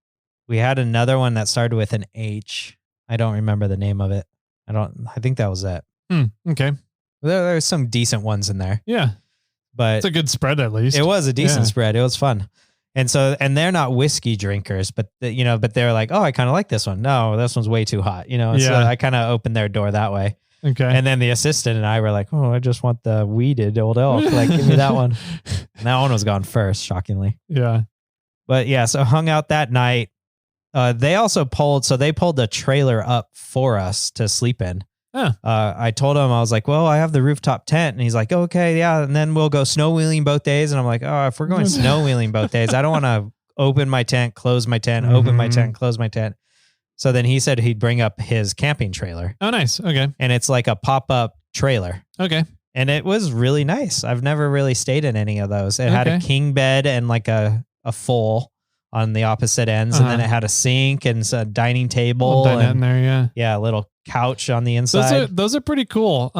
[SPEAKER 2] We had another one that started with an H. I don't remember the name of it. I think that was it.
[SPEAKER 1] Okay.
[SPEAKER 2] There were some decent ones in there.
[SPEAKER 1] Yeah.
[SPEAKER 2] But
[SPEAKER 1] it's a good spread at least.
[SPEAKER 2] It was a decent spread. It was fun. And they're not whiskey drinkers, but they're like, oh, I kind of like this one. No, this one's way too hot. So I kind of opened their door that way.
[SPEAKER 1] Okay.
[SPEAKER 2] And then the assistant and I were like, oh, I just want the weeded Old Elk. Like, give me that one. And that one was gone first, shockingly.
[SPEAKER 1] Yeah.
[SPEAKER 2] But yeah, so hung out that night. They also pulled the trailer up for us to sleep in.
[SPEAKER 1] Huh.
[SPEAKER 2] I told him, I was like, well, I have the rooftop tent. And he's like, oh, okay, yeah. And then we'll go snow wheeling both days. And I'm like, oh, if we're going snow wheeling both days, I don't want to open my tent, close my tent, open my tent, close my tent. So then he said he'd bring up his camping trailer.
[SPEAKER 1] Oh, nice. Okay.
[SPEAKER 2] And it's like a pop-up trailer.
[SPEAKER 1] Okay.
[SPEAKER 2] And it was really nice. I've never really stayed in any of those. It had a king bed and like a full on the opposite ends. And then it had a sink and a dining table.
[SPEAKER 1] In there,
[SPEAKER 2] yeah, a little couch on the inside.
[SPEAKER 1] Those are pretty cool.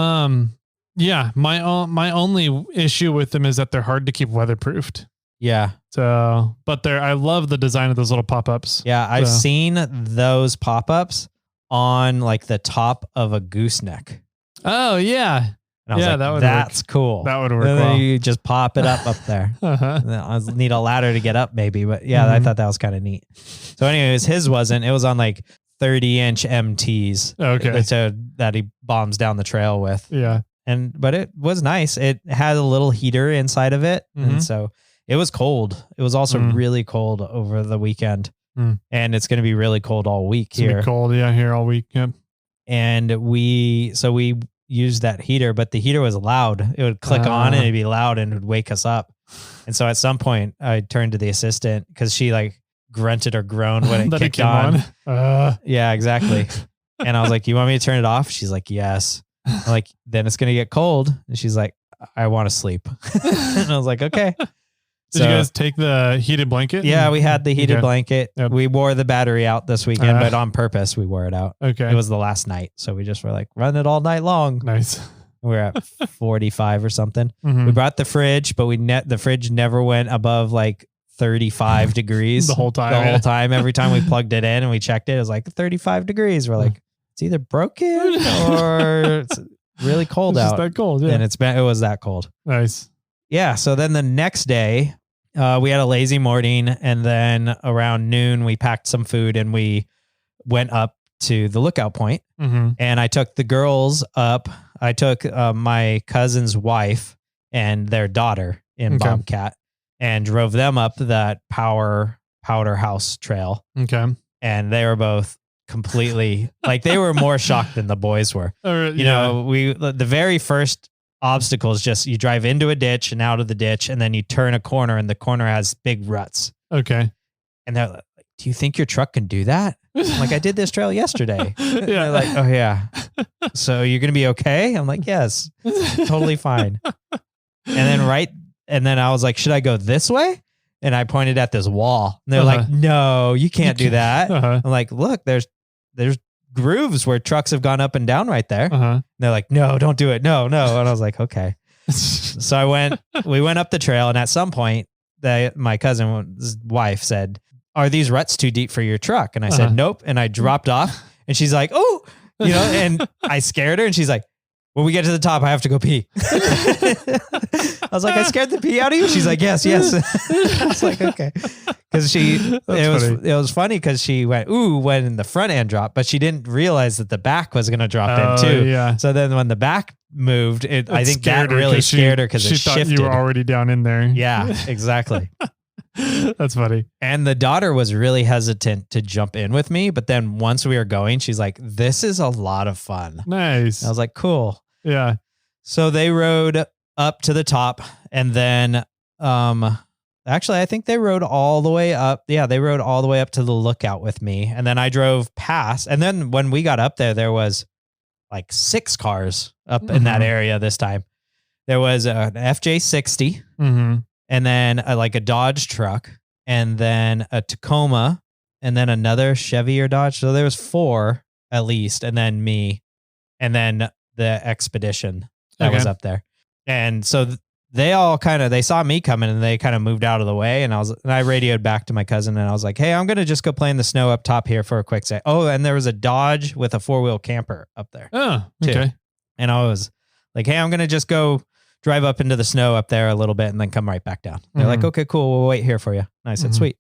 [SPEAKER 1] Yeah, my only issue with them is that they're hard to keep weatherproofed.
[SPEAKER 2] Yeah.
[SPEAKER 1] So, but I love the design of those little pop-ups.
[SPEAKER 2] Yeah, I've seen those pop-ups on like the top of a gooseneck.
[SPEAKER 1] Oh yeah.
[SPEAKER 2] And I was like, that's cool.
[SPEAKER 1] That would work
[SPEAKER 2] and
[SPEAKER 1] well.
[SPEAKER 2] then you just pop it up there. I need a ladder to get up maybe, but yeah, I thought that was kind of neat. So anyways, his wasn't. It was on like 30-inch MTs.
[SPEAKER 1] Okay.
[SPEAKER 2] So that he bombs down the trail with.
[SPEAKER 1] Yeah.
[SPEAKER 2] But it was nice. It had a little heater inside of it. And so it was cold. It was also really cold over the weekend. And it's going to be really cold all week here.
[SPEAKER 1] It's cold, yeah, here all week. Yep.
[SPEAKER 2] And we used that heater, but the heater was loud. It would click on and it'd be loud and it would wake us up. And so at some point I turned to the assistant because she like grunted or groaned when it kicked on. Yeah, exactly. And I was like, you want me to turn it off? She's like, yes. I'm like, then it's going to get cold. And she's like, I want to sleep. And I was like, okay.
[SPEAKER 1] Did you guys take the heated blanket?
[SPEAKER 2] Yeah, we had the heated blanket.
[SPEAKER 1] Yep.
[SPEAKER 2] We wore the battery out this weekend, but on purpose we wore it out.
[SPEAKER 1] Okay.
[SPEAKER 2] It was the last night. So we just were like, run it all night long.
[SPEAKER 1] Nice.
[SPEAKER 2] We were at 45 or something. We brought the fridge, but the fridge never went above like 35 degrees.
[SPEAKER 1] The whole time.
[SPEAKER 2] The whole time. Every time we plugged it in and we checked it, it was like 35 degrees. We're like, it's either broken or it's really cold out.
[SPEAKER 1] It's that cold, yeah.
[SPEAKER 2] And it was that cold.
[SPEAKER 1] Nice.
[SPEAKER 2] Yeah. So then the next day, we had a lazy morning, and then around noon we packed some food and we went up to the lookout point. And I took the girls up. I took my cousin's wife and their daughter in Bobcat and drove them up that Powder House Trail.
[SPEAKER 1] Okay.
[SPEAKER 2] And they were both completely like, they were more shocked than the boys were. You know, the very first obstacle is just you drive into a ditch and out of the ditch, and then you turn a corner and the corner has big ruts.
[SPEAKER 1] Okay.
[SPEAKER 2] And they're like, do you think your truck can do that? I'm like, I did this trail yesterday. Yeah. They're like, oh yeah. So you're going to be okay? I'm like, yes, totally fine. And then I was like, should I go this way? And I pointed at this wall. And they're like, no, you can't do that. I'm like, look, there's grooves where trucks have gone up and down right there. And they're like, no, don't do it. No. And I was like, okay. So we went up the trail, and at some point my cousin's wife said, are these ruts too deep for your truck? And I said, nope. And I dropped off, and she's like, oh, and I scared her, and she's like, when we get to the top, I have to go pee. I was like, I scared the pee out of you? She's like, yes. I was like, okay. Because it was funny because she went, ooh, when the front end dropped, but she didn't realize that the back was going to drop in too. Yeah. So then when the back moved, I think that really scared her because it shifted.
[SPEAKER 1] She thought you were already down in there.
[SPEAKER 2] Yeah, exactly.
[SPEAKER 1] That's funny.
[SPEAKER 2] And the daughter was really hesitant to jump in with me. But then once we were going, she's like, this is a lot of fun.
[SPEAKER 1] Nice.
[SPEAKER 2] I was like, cool.
[SPEAKER 1] Yeah.
[SPEAKER 2] So they rode up to the top, and then, actually, I think they rode all the way up. Yeah, they rode all the way up to the lookout with me. And then I drove past. And then when we got up there was like 6 cars up in that area this time. There was an FJ60, and then like a Dodge truck, and then a Tacoma, and then another Chevy or Dodge. So there was 4 at least, and then me, and then the Expedition that was up there. And so they all they saw me coming, and they kind of moved out of the way. And I radioed back to my cousin, and I was like, hey, I'm going to just go play in the snow up top here for a quick sec. Oh, and there was a Dodge with a 4-wheel camper up there.
[SPEAKER 1] Oh, okay.
[SPEAKER 2] Too. And I was like, hey, I'm going to just go drive up into the snow up there a little bit and then come right back down. They're like, okay, cool. We'll wait here for you. And I said, sweet.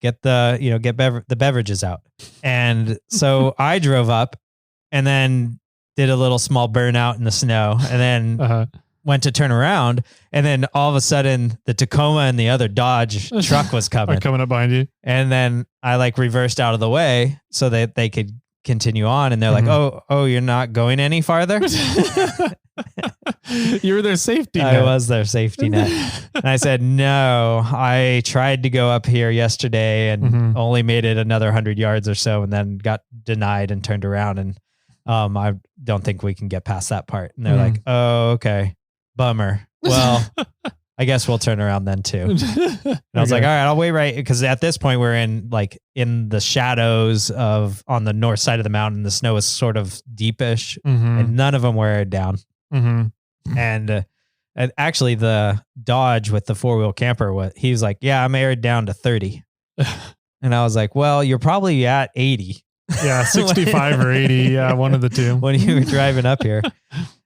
[SPEAKER 2] Get the beverages out. And so I drove up and then did a little small burnout in the snow. And then went to turn around, and then all of a sudden the Tacoma and the other Dodge truck was coming
[SPEAKER 1] up behind you.
[SPEAKER 2] And then I like reversed out of the way so that they could continue on. And they're like, oh, you're not going any farther.
[SPEAKER 1] You were their safety net.
[SPEAKER 2] I was their safety net. And I said, no, I tried to go up here yesterday and only made it another 100 yards or so, and then got denied and turned around. And I don't think we can get past that part. And they're like, oh, okay. Bummer. Well, I guess we'll turn around then too. And I was like, all right, I'll wait right. Because at this point we're in the shadows on the north side of the mountain. The snow is sort of deepish and none of them were aired down. And actually the Dodge with the 4-wheel camper, he was like, yeah, I'm aired down to 30. And I was like, well, you're probably at 80.
[SPEAKER 1] Yeah, 65 or 80. Yeah, one of the two.
[SPEAKER 2] When you were driving up here.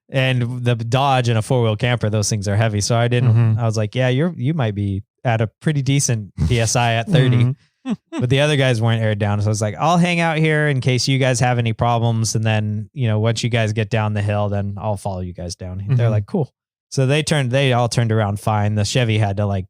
[SPEAKER 2] And the Dodge and a 4-wheel camper, those things are heavy. So I didn't, I was like, yeah, you might be at a pretty decent PSI at 30, but the other guys weren't aired down. So I was like, I'll hang out here in case you guys have any problems. And then, once you guys get down the hill, then I'll follow you guys down. They're like, cool. So they all turned around fine. The Chevy had to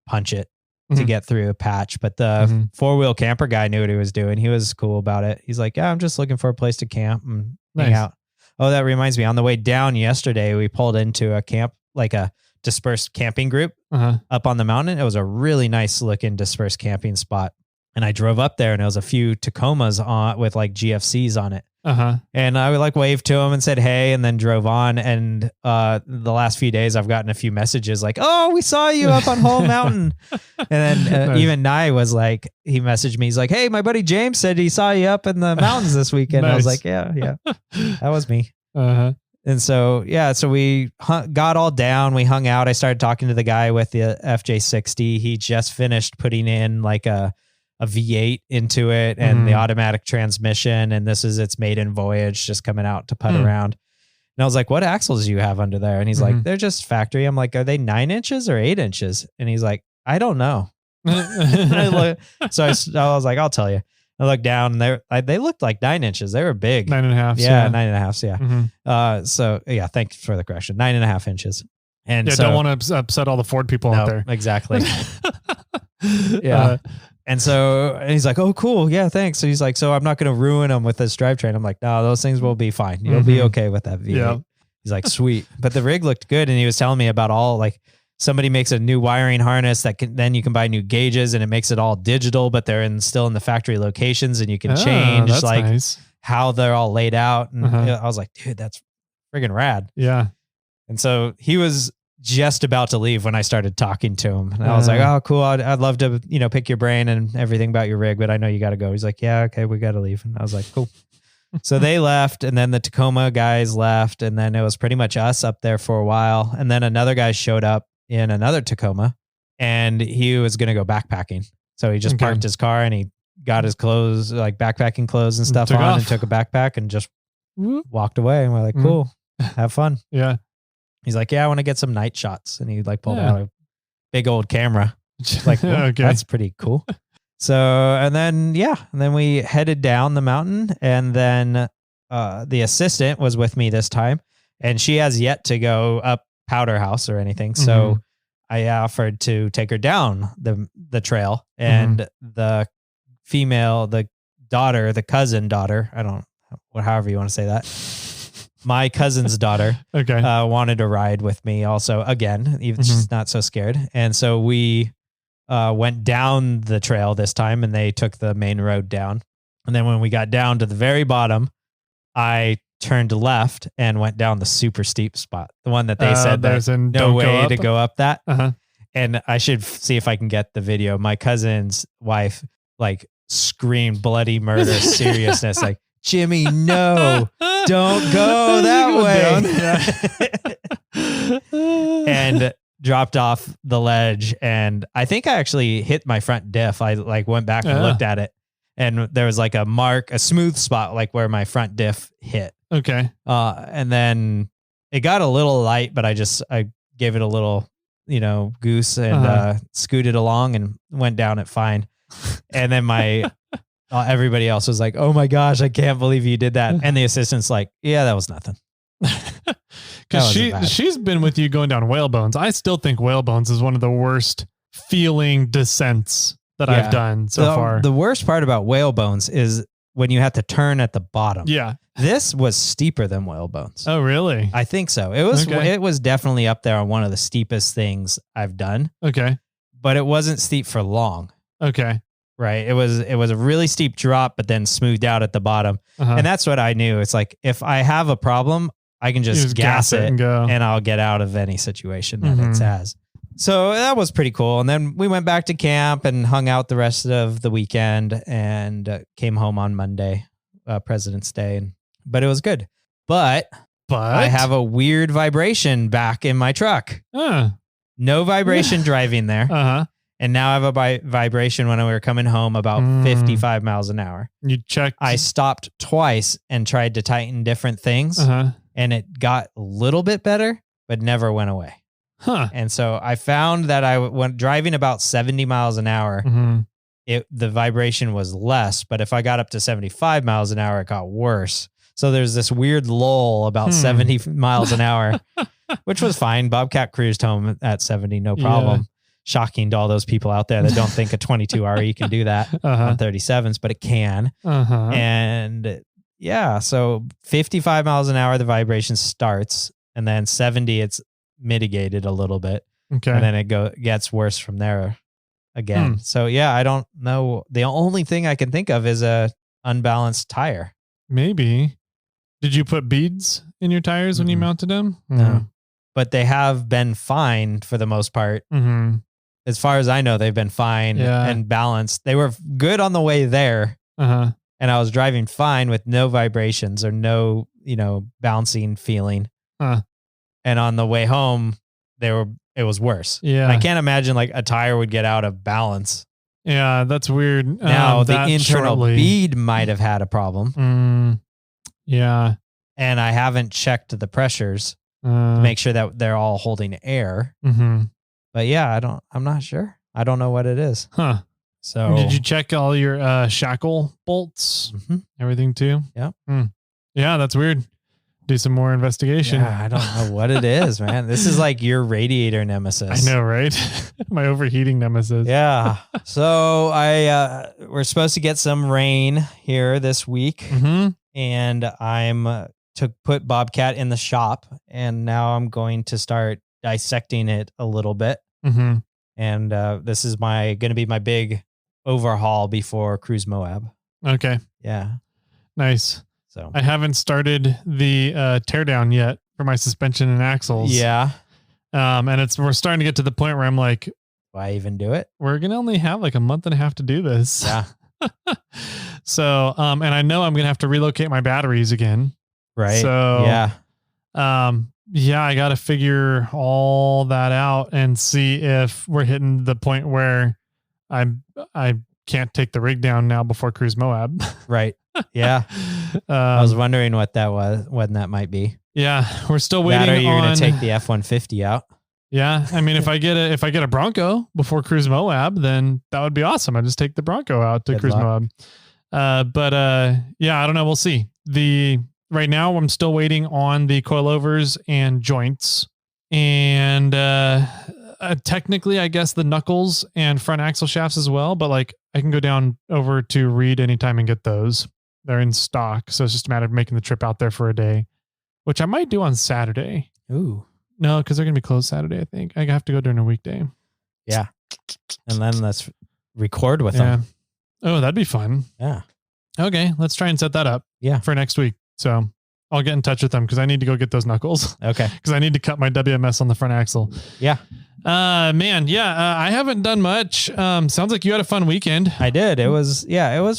[SPEAKER 2] punch it to get through a patch, but the 4-wheel camper guy knew what he was doing. He was cool about it. He's like, yeah, I'm just looking for a place to camp and hang out. Oh, that reminds me. On the way down yesterday, we pulled into a camp, like a dispersed camping group up on the mountain. It was a really nice looking dispersed camping spot. And I drove up there and it was a few Tacomas on with GFCs on it. And I waved to them and said, hey, and then drove on. And the last few days I've gotten a few messages like, oh, we saw you up on Whole Mountain. And then
[SPEAKER 1] Nice.
[SPEAKER 2] even Nye was like, he messaged me. He's like, hey, my buddy James said he saw you up in the mountains this weekend. I was like, yeah, that was me. And so, so we got all down. We hung out. I started talking to the guy with the FJ60. He just finished putting in a V8 into it and the automatic transmission. And this is its maiden voyage, just coming out to putt around. And I was like, what axles do you have under there? And he's like, they're just factory. I'm like, are they 9 inches or 8 inches? And he's like, I don't know. So I was like, I'll tell you. I looked down and they looked like 9 inches. They were big.
[SPEAKER 1] 9.5.
[SPEAKER 2] Yeah, 9.5. Yeah. So yeah, thanks for the correction. 9.5 inches. And
[SPEAKER 1] don't want to upset all the Ford people out there.
[SPEAKER 2] Exactly. Yeah. And he's like, oh, cool. Yeah, thanks. So he's like, so I'm not going to ruin them with this drivetrain. I'm like, no, those things will be fine. You'll be okay with that V8. Yeah. He's like, sweet. But the rig looked good. And he was telling me about all somebody makes a new wiring harness then you can buy new gauges and it makes it all digital, but they're still in the factory locations and you can change nice. How they're all laid out. And I was like, dude, that's friggin' rad.
[SPEAKER 1] Yeah.
[SPEAKER 2] And so he was just about to leave when I started talking to him. And I was like, oh, cool. I'd love to, pick your brain and everything about your rig, but I know you got to go. He's like, yeah, okay, we got to leave. And I was like, cool. So they left and then the Tacoma guys left. And then it was pretty much us up there for a while. And then another guy showed up in another Tacoma and he was going to go backpacking. So he just parked his car and he got his clothes, backpacking clothes and stuff on and took a backpack and just walked away. And we're like, cool, have fun.
[SPEAKER 1] Yeah.
[SPEAKER 2] He's like, yeah, I want to get some night shots. And he pulled out a big old camera. Like, well, that's pretty cool. So, and then we headed down the mountain and then the assistant was with me this time and she has yet to go up Powder House or anything. So I offered to take her down the trail and the cousin daughter, however you want to say that. My cousin's daughter wanted to ride with me also again, even she's not so scared. And so we went down the trail this time and they took the main road down. And then when we got down to the very bottom, I turned left and went down the super steep spot. The one that they said there's no way to go up that. And I should see if I can get the video. My cousin's wife screamed bloody murder seriousness. Like, Jimmy, no, don't go that way. And dropped off the ledge. And I think I actually hit my front diff. I went back and looked at it. And there was a smooth spot, where my front diff hit.
[SPEAKER 1] Okay.
[SPEAKER 2] And then it got a little light, but I gave it a little, goose and scooted along and went down it fine. And then everybody else was like, oh my gosh, I can't believe you did that. And the assistant's like, yeah, that was nothing.
[SPEAKER 1] Because she's been with you going down Whalebones. I still think Whalebones is one of the worst feeling descents that I've done so far.
[SPEAKER 2] The worst part about Whalebones is when you have to turn at the bottom.
[SPEAKER 1] Yeah.
[SPEAKER 2] This was steeper than Whalebones.
[SPEAKER 1] Oh, really?
[SPEAKER 2] I think so. It was definitely up there on one of the steepest things I've done.
[SPEAKER 1] Okay.
[SPEAKER 2] But it wasn't steep for long.
[SPEAKER 1] Okay.
[SPEAKER 2] Right. It was a really steep drop, but then smoothed out at the bottom. And that's what I knew. It's like, if I have a problem, I can just gas it and go, and I'll get out of any situation that it has. So that was pretty cool. And then we went back to camp and hung out the rest of the weekend and came home on Monday, President's Day. But it was good. But I have a weird vibration back in my truck. No vibration driving there. And now I have a vibration when we were coming home about 55 miles an hour.
[SPEAKER 1] You checked?
[SPEAKER 2] I stopped twice and tried to tighten different things. And it got a little bit better, but never went away. And so I found that I went driving about 70 miles an hour. The vibration was less, but if I got up to 75 miles an hour, it got worse. So there's this weird lull about 70 miles an hour, which was fine. Bobcat cruised home at 70, no problem. Shocking to all those people out there that don't think a 22 RE can do that on 37s, but it can. And yeah, so 55 miles an hour, the vibration starts, and then 70, it's mitigated a little bit.
[SPEAKER 1] Okay.
[SPEAKER 2] And then it gets worse from there again. So yeah, I don't know. The only thing I can think of is a unbalanced tire.
[SPEAKER 1] Maybe. Did you put beads in your tires when you mounted them?
[SPEAKER 2] No. But they have been fine for the most part. As far as I know, they've been fine and balanced. They were good on the way there. And I was driving fine with no vibrations or no, bouncing feeling. And on the way home, it was worse.
[SPEAKER 1] Yeah.
[SPEAKER 2] And I can't imagine like a tire would get out of balance.
[SPEAKER 1] Yeah, that's weird.
[SPEAKER 2] Now the internal bead might have had a problem.
[SPEAKER 1] Yeah.
[SPEAKER 2] And I haven't checked the pressures to make sure that they're all holding air. But yeah, I'm not sure. I don't know what it is. So
[SPEAKER 1] did you check all your shackle bolts? Everything too?
[SPEAKER 2] Yeah.
[SPEAKER 1] Yeah, that's weird. Do some more investigation.
[SPEAKER 2] Yeah, I don't know what it is, man. This is like your radiator nemesis.
[SPEAKER 1] I know, right? My overheating nemesis.
[SPEAKER 2] Yeah. So we're supposed to get some rain here this week. And I'm to put Bobcat in the shop, and now I'm going to start dissecting it a little bit. And this is going to be my big overhaul before Cruise Moab.
[SPEAKER 1] Okay.
[SPEAKER 2] Yeah.
[SPEAKER 1] Nice.
[SPEAKER 2] So
[SPEAKER 1] I haven't started the teardown yet for my suspension and axles.
[SPEAKER 2] Yeah.
[SPEAKER 1] And we're starting to get to the point where I'm like,
[SPEAKER 2] why even do it?
[SPEAKER 1] We're going to only have like a month and a half to do this.
[SPEAKER 2] Yeah.
[SPEAKER 1] So, and I know I'm going to have to relocate my batteries again.
[SPEAKER 2] Right.
[SPEAKER 1] So,
[SPEAKER 2] yeah.
[SPEAKER 1] I got to figure all that out and see if we're hitting the point where I can't take the rig down now before Cruise Moab.
[SPEAKER 2] Right. Yeah. I was wondering what that was, when that might be.
[SPEAKER 1] Yeah. We're still waiting.
[SPEAKER 2] That or you're going to take the F-150 out.
[SPEAKER 1] Yeah. I mean, if I get a Bronco before Cruise Moab, then that would be awesome. I just take the Bronco out to Cruise Moab. But I don't know. We'll see. Right now I'm still waiting on the coilovers and joints, and technically I guess the knuckles and front axle shafts as well. But like I can go down over to Reed anytime and get those. They're in stock. So it's just a matter of making the trip out there for a day, which I might do on Saturday.
[SPEAKER 2] Ooh.
[SPEAKER 1] No, because they're going to be closed Saturday, I think. I have to go during a weekday.
[SPEAKER 2] Yeah. And then let's record with them.
[SPEAKER 1] Oh, that'd be fun.
[SPEAKER 2] Yeah.
[SPEAKER 1] Okay. Let's try and set that up.
[SPEAKER 2] Yeah.
[SPEAKER 1] For next week. So I'll get in touch with them because I need to go get those knuckles.
[SPEAKER 2] Okay.
[SPEAKER 1] Because I need to cut my WMS on the front axle.
[SPEAKER 2] Yeah.
[SPEAKER 1] I haven't done much. Sounds like you had a fun weekend.
[SPEAKER 2] I did. It was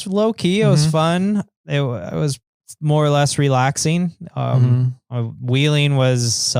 [SPEAKER 2] low key. It was fun. It was more or less relaxing. Wheeling was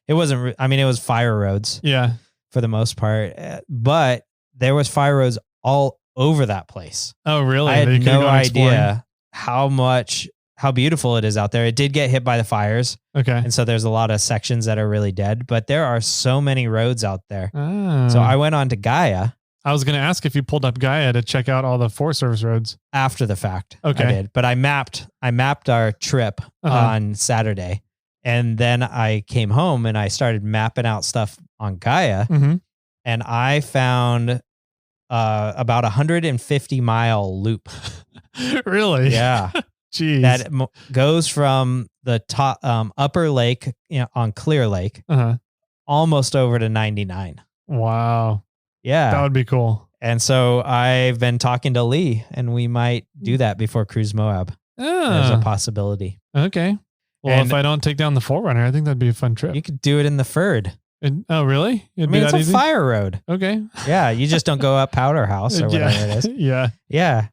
[SPEAKER 2] it was fire roads.
[SPEAKER 1] Yeah.
[SPEAKER 2] For the most part, but there was fire roads all over that place.
[SPEAKER 1] Oh, really?
[SPEAKER 2] I had no idea how beautiful it is out there. It did get hit by the fires.
[SPEAKER 1] Okay.
[SPEAKER 2] And so there's a lot of sections that are really dead, but there are so many roads out there. So I went on to Gaia.
[SPEAKER 1] I was going to ask if you pulled up Gaia to check out all the Forest Service roads.
[SPEAKER 2] After the fact.
[SPEAKER 1] Okay.
[SPEAKER 2] I did. But I mapped our trip on Saturday, And then I came home and I started mapping out stuff on Gaia, and I found about 150-mile loop.
[SPEAKER 1] Really?
[SPEAKER 2] Yeah.
[SPEAKER 1] Jeez.
[SPEAKER 2] That goes from the top upper lake, on Clear Lake, almost over to 99.
[SPEAKER 1] Wow.
[SPEAKER 2] Yeah.
[SPEAKER 1] That would be cool.
[SPEAKER 2] And so I've been talking to Lee, and we might do that before Cruise Moab. There's a possibility.
[SPEAKER 1] Okay. Well, if I don't take down the 4Runner, I think that'd be a fun trip.
[SPEAKER 2] You could do it in the Ferd.
[SPEAKER 1] Oh, really?
[SPEAKER 2] It's a fire road.
[SPEAKER 1] Okay.
[SPEAKER 2] Yeah, you just don't go up Powder House or whatever it is.
[SPEAKER 1] Yeah.
[SPEAKER 2] Yeah.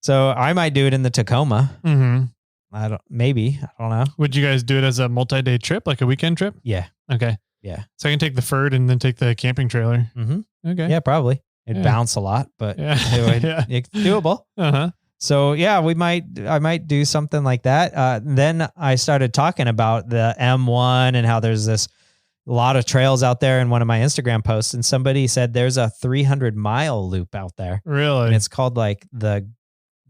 [SPEAKER 2] So I might do it in the Tacoma.
[SPEAKER 1] Mm-hmm.
[SPEAKER 2] I don't know.
[SPEAKER 1] Would you guys do it as a multi-day trip, like a weekend trip?
[SPEAKER 2] Yeah.
[SPEAKER 1] Okay.
[SPEAKER 2] Yeah.
[SPEAKER 1] So I can take the Ferd and then take the camping trailer.
[SPEAKER 2] Mm-hmm.
[SPEAKER 1] Okay.
[SPEAKER 2] Yeah, probably. It'd bounce a lot, but it's doable. So yeah, I might do something like that. Then I started talking about the M1 and how there's a lot of trails out there in one of my Instagram posts, and somebody said there's a 300-mile loop out there.
[SPEAKER 1] Really?
[SPEAKER 2] And it's called like the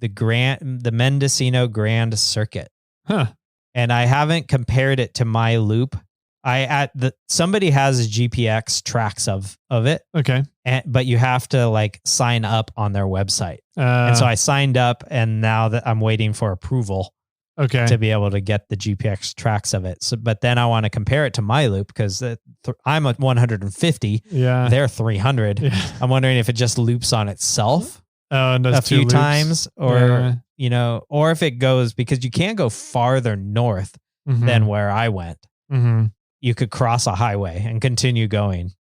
[SPEAKER 2] Mendocino Grand Circuit.
[SPEAKER 1] Huh.
[SPEAKER 2] And I haven't compared it to my loop. Somebody has GPX tracks of it.
[SPEAKER 1] Okay.
[SPEAKER 2] But you have to like sign up on their website. And so I signed up, and now that I'm waiting for approval to be able to get the GPX tracks of it. So, but then I want to compare it to my loop because I'm at 150.
[SPEAKER 1] Yeah.
[SPEAKER 2] They're 300. Yeah. I'm wondering if it just loops on itself a few times, or, or if it goes, because you can't go farther north than where I went. Mm-hmm. You could cross a highway and continue going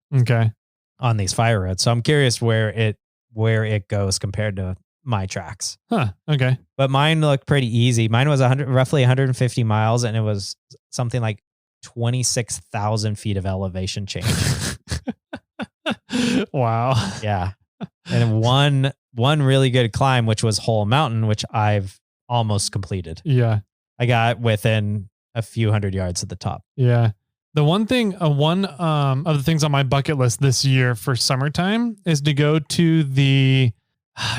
[SPEAKER 2] on these fire roads. So I'm curious where it goes compared to my tracks.
[SPEAKER 1] Huh. Okay.
[SPEAKER 2] But mine looked pretty easy. Mine was roughly 150 miles, and it was something like 26,000 feet of elevation change.
[SPEAKER 1] Wow.
[SPEAKER 2] Yeah. And one really good climb, which was Hole Mountain, which I've almost completed.
[SPEAKER 1] Yeah.
[SPEAKER 2] I got within a few hundred yards at the top.
[SPEAKER 1] Yeah. The one thing, of the things on my bucket list this year for summertime is to go to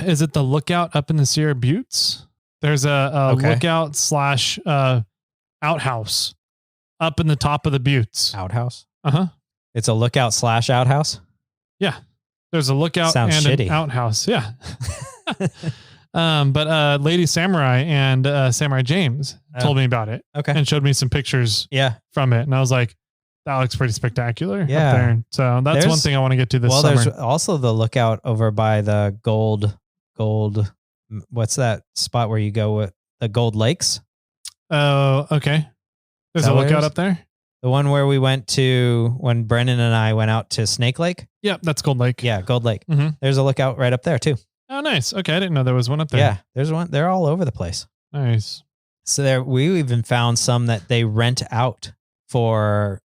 [SPEAKER 1] is it the Lookout up in the Sierra Buttes? There's a lookout / outhouse up in the top of the Buttes.
[SPEAKER 2] Outhouse?
[SPEAKER 1] Uh-huh.
[SPEAKER 2] It's a lookout / outhouse?
[SPEAKER 1] Yeah. There's a lookout and shitty. An outhouse. Yeah. But Lady Samurai and Samurai James told me about it.
[SPEAKER 2] Okay.
[SPEAKER 1] And showed me some pictures from it. And I was like, that looks pretty spectacular up there. So that's one thing I want to get to this summer.
[SPEAKER 2] There's also the lookout over by the gold, what's that spot where you go with the Gold Lakes?
[SPEAKER 1] Oh, okay. There's a lookout up there?
[SPEAKER 2] The one where we went to when Brennan and I went out to Snake Lake?
[SPEAKER 1] Yep, that's Gold Lake.
[SPEAKER 2] Yeah, Gold Lake.
[SPEAKER 1] Mm-hmm.
[SPEAKER 2] There's a lookout right up there too.
[SPEAKER 1] Oh, nice. Okay, I didn't know there was one up there.
[SPEAKER 2] Yeah, there's one. They're all over the place.
[SPEAKER 1] Nice.
[SPEAKER 2] So we even found some that they rent out for,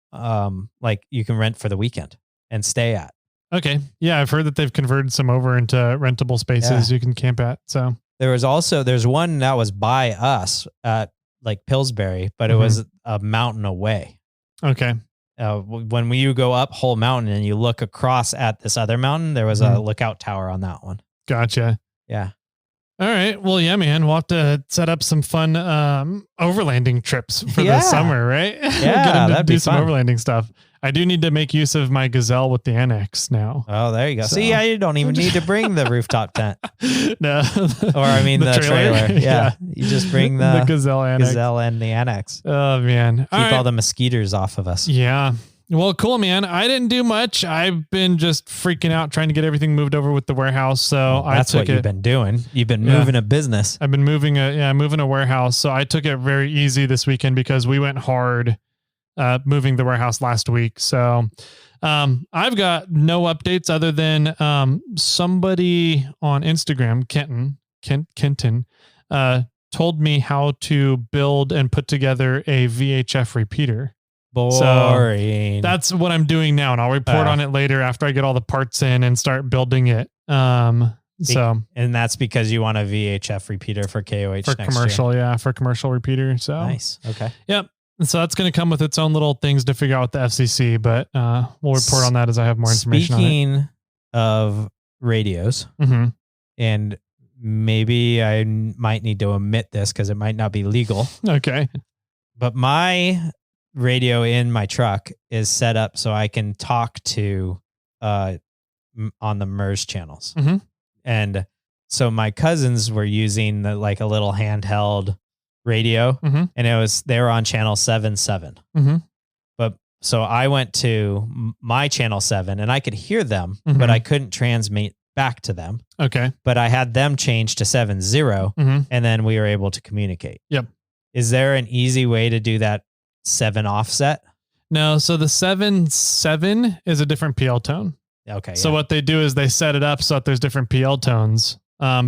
[SPEAKER 2] like you can rent for the weekend and stay at.
[SPEAKER 1] Okay. Yeah, I've heard that they've converted some over into rentable spaces you can camp at. So
[SPEAKER 2] there's one that was by us at like Pillsbury, but it was a mountain away.
[SPEAKER 1] Okay.
[SPEAKER 2] When you go up Hole Mountain and you look across at this other mountain, there was a lookout tower on that one.
[SPEAKER 1] Gotcha.
[SPEAKER 2] Yeah.
[SPEAKER 1] All right. Well, yeah, man, we'll have to set up some fun overlanding trips for the summer, right?
[SPEAKER 2] Yeah,
[SPEAKER 1] we'll do some overlanding stuff. I do need to make use of my Gazelle with the annex now.
[SPEAKER 2] Oh, there you go. So, yeah, you don't even need to bring the rooftop tent.
[SPEAKER 1] No.
[SPEAKER 2] Or I mean the trailer. Yeah. You just bring the
[SPEAKER 1] Gazelle annex.
[SPEAKER 2] Gazelle and the annex.
[SPEAKER 1] Oh, man.
[SPEAKER 2] Keep all the mosquitoes off of us.
[SPEAKER 1] Yeah. Well, cool, man. I didn't do much. I've been just freaking out trying to get everything moved over with the warehouse. So
[SPEAKER 2] that's what you've been doing. You've been moving a business.
[SPEAKER 1] I've been moving a warehouse. So I took it very easy this weekend because we went hard moving the warehouse last week. So I've got no updates other than somebody on Instagram, Kenton, told me how to build and put together a VHF repeater.
[SPEAKER 2] Boring.
[SPEAKER 1] So that's what I'm doing now, and I'll report on it later after I get all the parts in and start building it. And
[SPEAKER 2] that's because you want a VHF repeater for KOH
[SPEAKER 1] for
[SPEAKER 2] next
[SPEAKER 1] commercial,
[SPEAKER 2] year.
[SPEAKER 1] for commercial repeater. So
[SPEAKER 2] nice. Okay.
[SPEAKER 1] Yep. So that's going to come with its own little things to figure out with the FCC, but we'll report on that as I have more information.
[SPEAKER 2] Speaking of radios, and maybe I might need to omit this because it might not be legal.
[SPEAKER 1] Okay.
[SPEAKER 2] But my radio in my truck is set up so I can talk to on the MERS channels.
[SPEAKER 1] Mm-hmm.
[SPEAKER 2] And so my cousins were using like a little handheld radio, and they were on channel 7.7.
[SPEAKER 1] Mm-hmm.
[SPEAKER 2] But so I went to my channel 7 and I could hear them, but I couldn't transmit back to them.
[SPEAKER 1] Okay.
[SPEAKER 2] But I had them change to 7.0, and then we were able to communicate.
[SPEAKER 1] Yep.
[SPEAKER 2] Is there an easy way to do that 7 offset?
[SPEAKER 1] No. So the 7.7 is a different PL tone.
[SPEAKER 2] Okay.
[SPEAKER 1] So what they do is they set it up so that there's different PL tones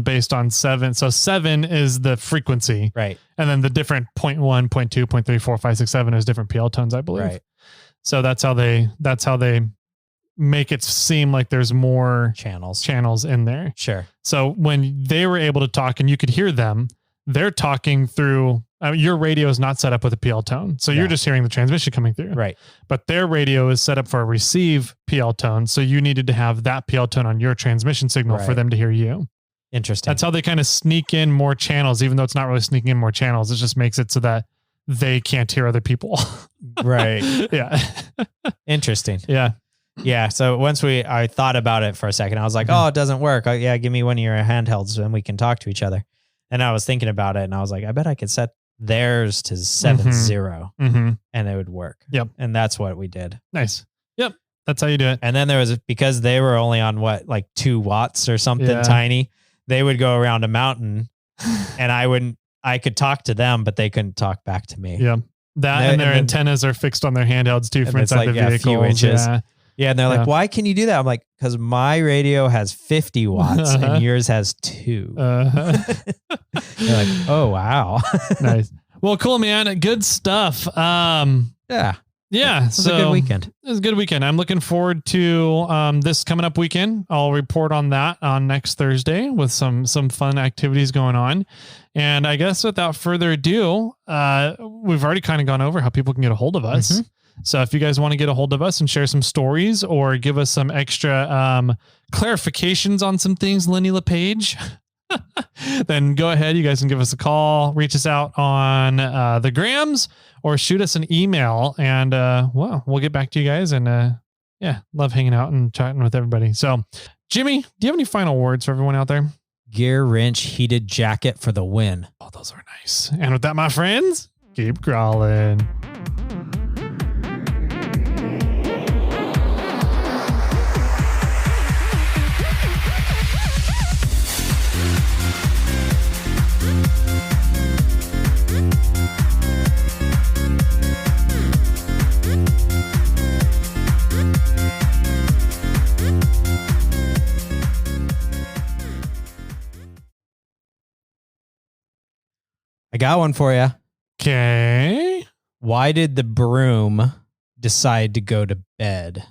[SPEAKER 1] based on 7. So 7 is the frequency.
[SPEAKER 2] Right.
[SPEAKER 1] And then the different 0.1, 0.2, 0.3, 4, 5, 6, 7 is different PL tones, I believe.
[SPEAKER 2] Right.
[SPEAKER 1] So that's how they make it seem like there's more channels in there.
[SPEAKER 2] Sure.
[SPEAKER 1] So when they were able to talk and you could hear them, they're talking through your radio is not set up with a PL tone. So you're just hearing the transmission coming through.
[SPEAKER 2] Right.
[SPEAKER 1] But their radio is set up for a receive PL tone. So you needed to have that PL tone on your transmission signal for them to hear you.
[SPEAKER 2] Interesting.
[SPEAKER 1] That's how they kind of sneak in more channels, even though it's not really sneaking in more channels. It just makes it so that they can't hear other people.
[SPEAKER 2] Right.
[SPEAKER 1] Yeah.
[SPEAKER 2] Interesting.
[SPEAKER 1] Yeah.
[SPEAKER 2] Yeah. So I thought about it for a second. I was like, oh, it doesn't work. Oh, yeah, give me one of your handhelds and we can talk to each other. And I was thinking about it and I was like, I bet I could set theirs to 7.0 and it would work.
[SPEAKER 1] Yep.
[SPEAKER 2] And that's what we did.
[SPEAKER 1] Nice. Yep. That's how you do it.
[SPEAKER 2] And then there was, because they were only on like 2 watts or something tiny, they would go around a mountain and I could talk to them, but they couldn't talk back to me.
[SPEAKER 1] Yeah. And their antennas are fixed on their handhelds too for inside the vehicle.
[SPEAKER 2] A few inches.
[SPEAKER 1] Yeah.
[SPEAKER 2] Yeah. And they're like, why can you do that? I'm like, because my radio has 50 watts and yours has 2. They're like, oh, wow.
[SPEAKER 1] Nice. Well, cool, man. Good stuff.
[SPEAKER 2] Yeah.
[SPEAKER 1] Yeah.
[SPEAKER 2] It was a good weekend.
[SPEAKER 1] It was a good weekend. I'm looking forward to this coming up weekend. I'll report on that on next Thursday with some fun activities going on. And I guess without further ado, we've already kind of gone over how people can get a hold of us. So if you guys want to get a hold of us and share some stories or give us some extra clarifications on some things, Lenny LePage, then go ahead. You guys can give us a call, reach us out on the grams, or shoot us an email, and we'll get back to you guys. And love hanging out and chatting with everybody. So, Jimmy, do you have any final words for everyone out there?
[SPEAKER 2] Gear wrench heated jacket for the win.
[SPEAKER 1] Oh, those are nice. And with that, my friends, keep crawling.
[SPEAKER 2] I got one for you.
[SPEAKER 1] Okay.
[SPEAKER 2] Why did the broom decide to go to bed?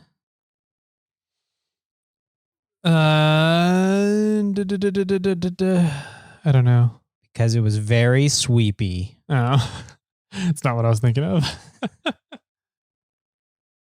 [SPEAKER 1] I don't know.
[SPEAKER 2] Because it was very sweepy.
[SPEAKER 1] Oh, it's not what I was thinking of.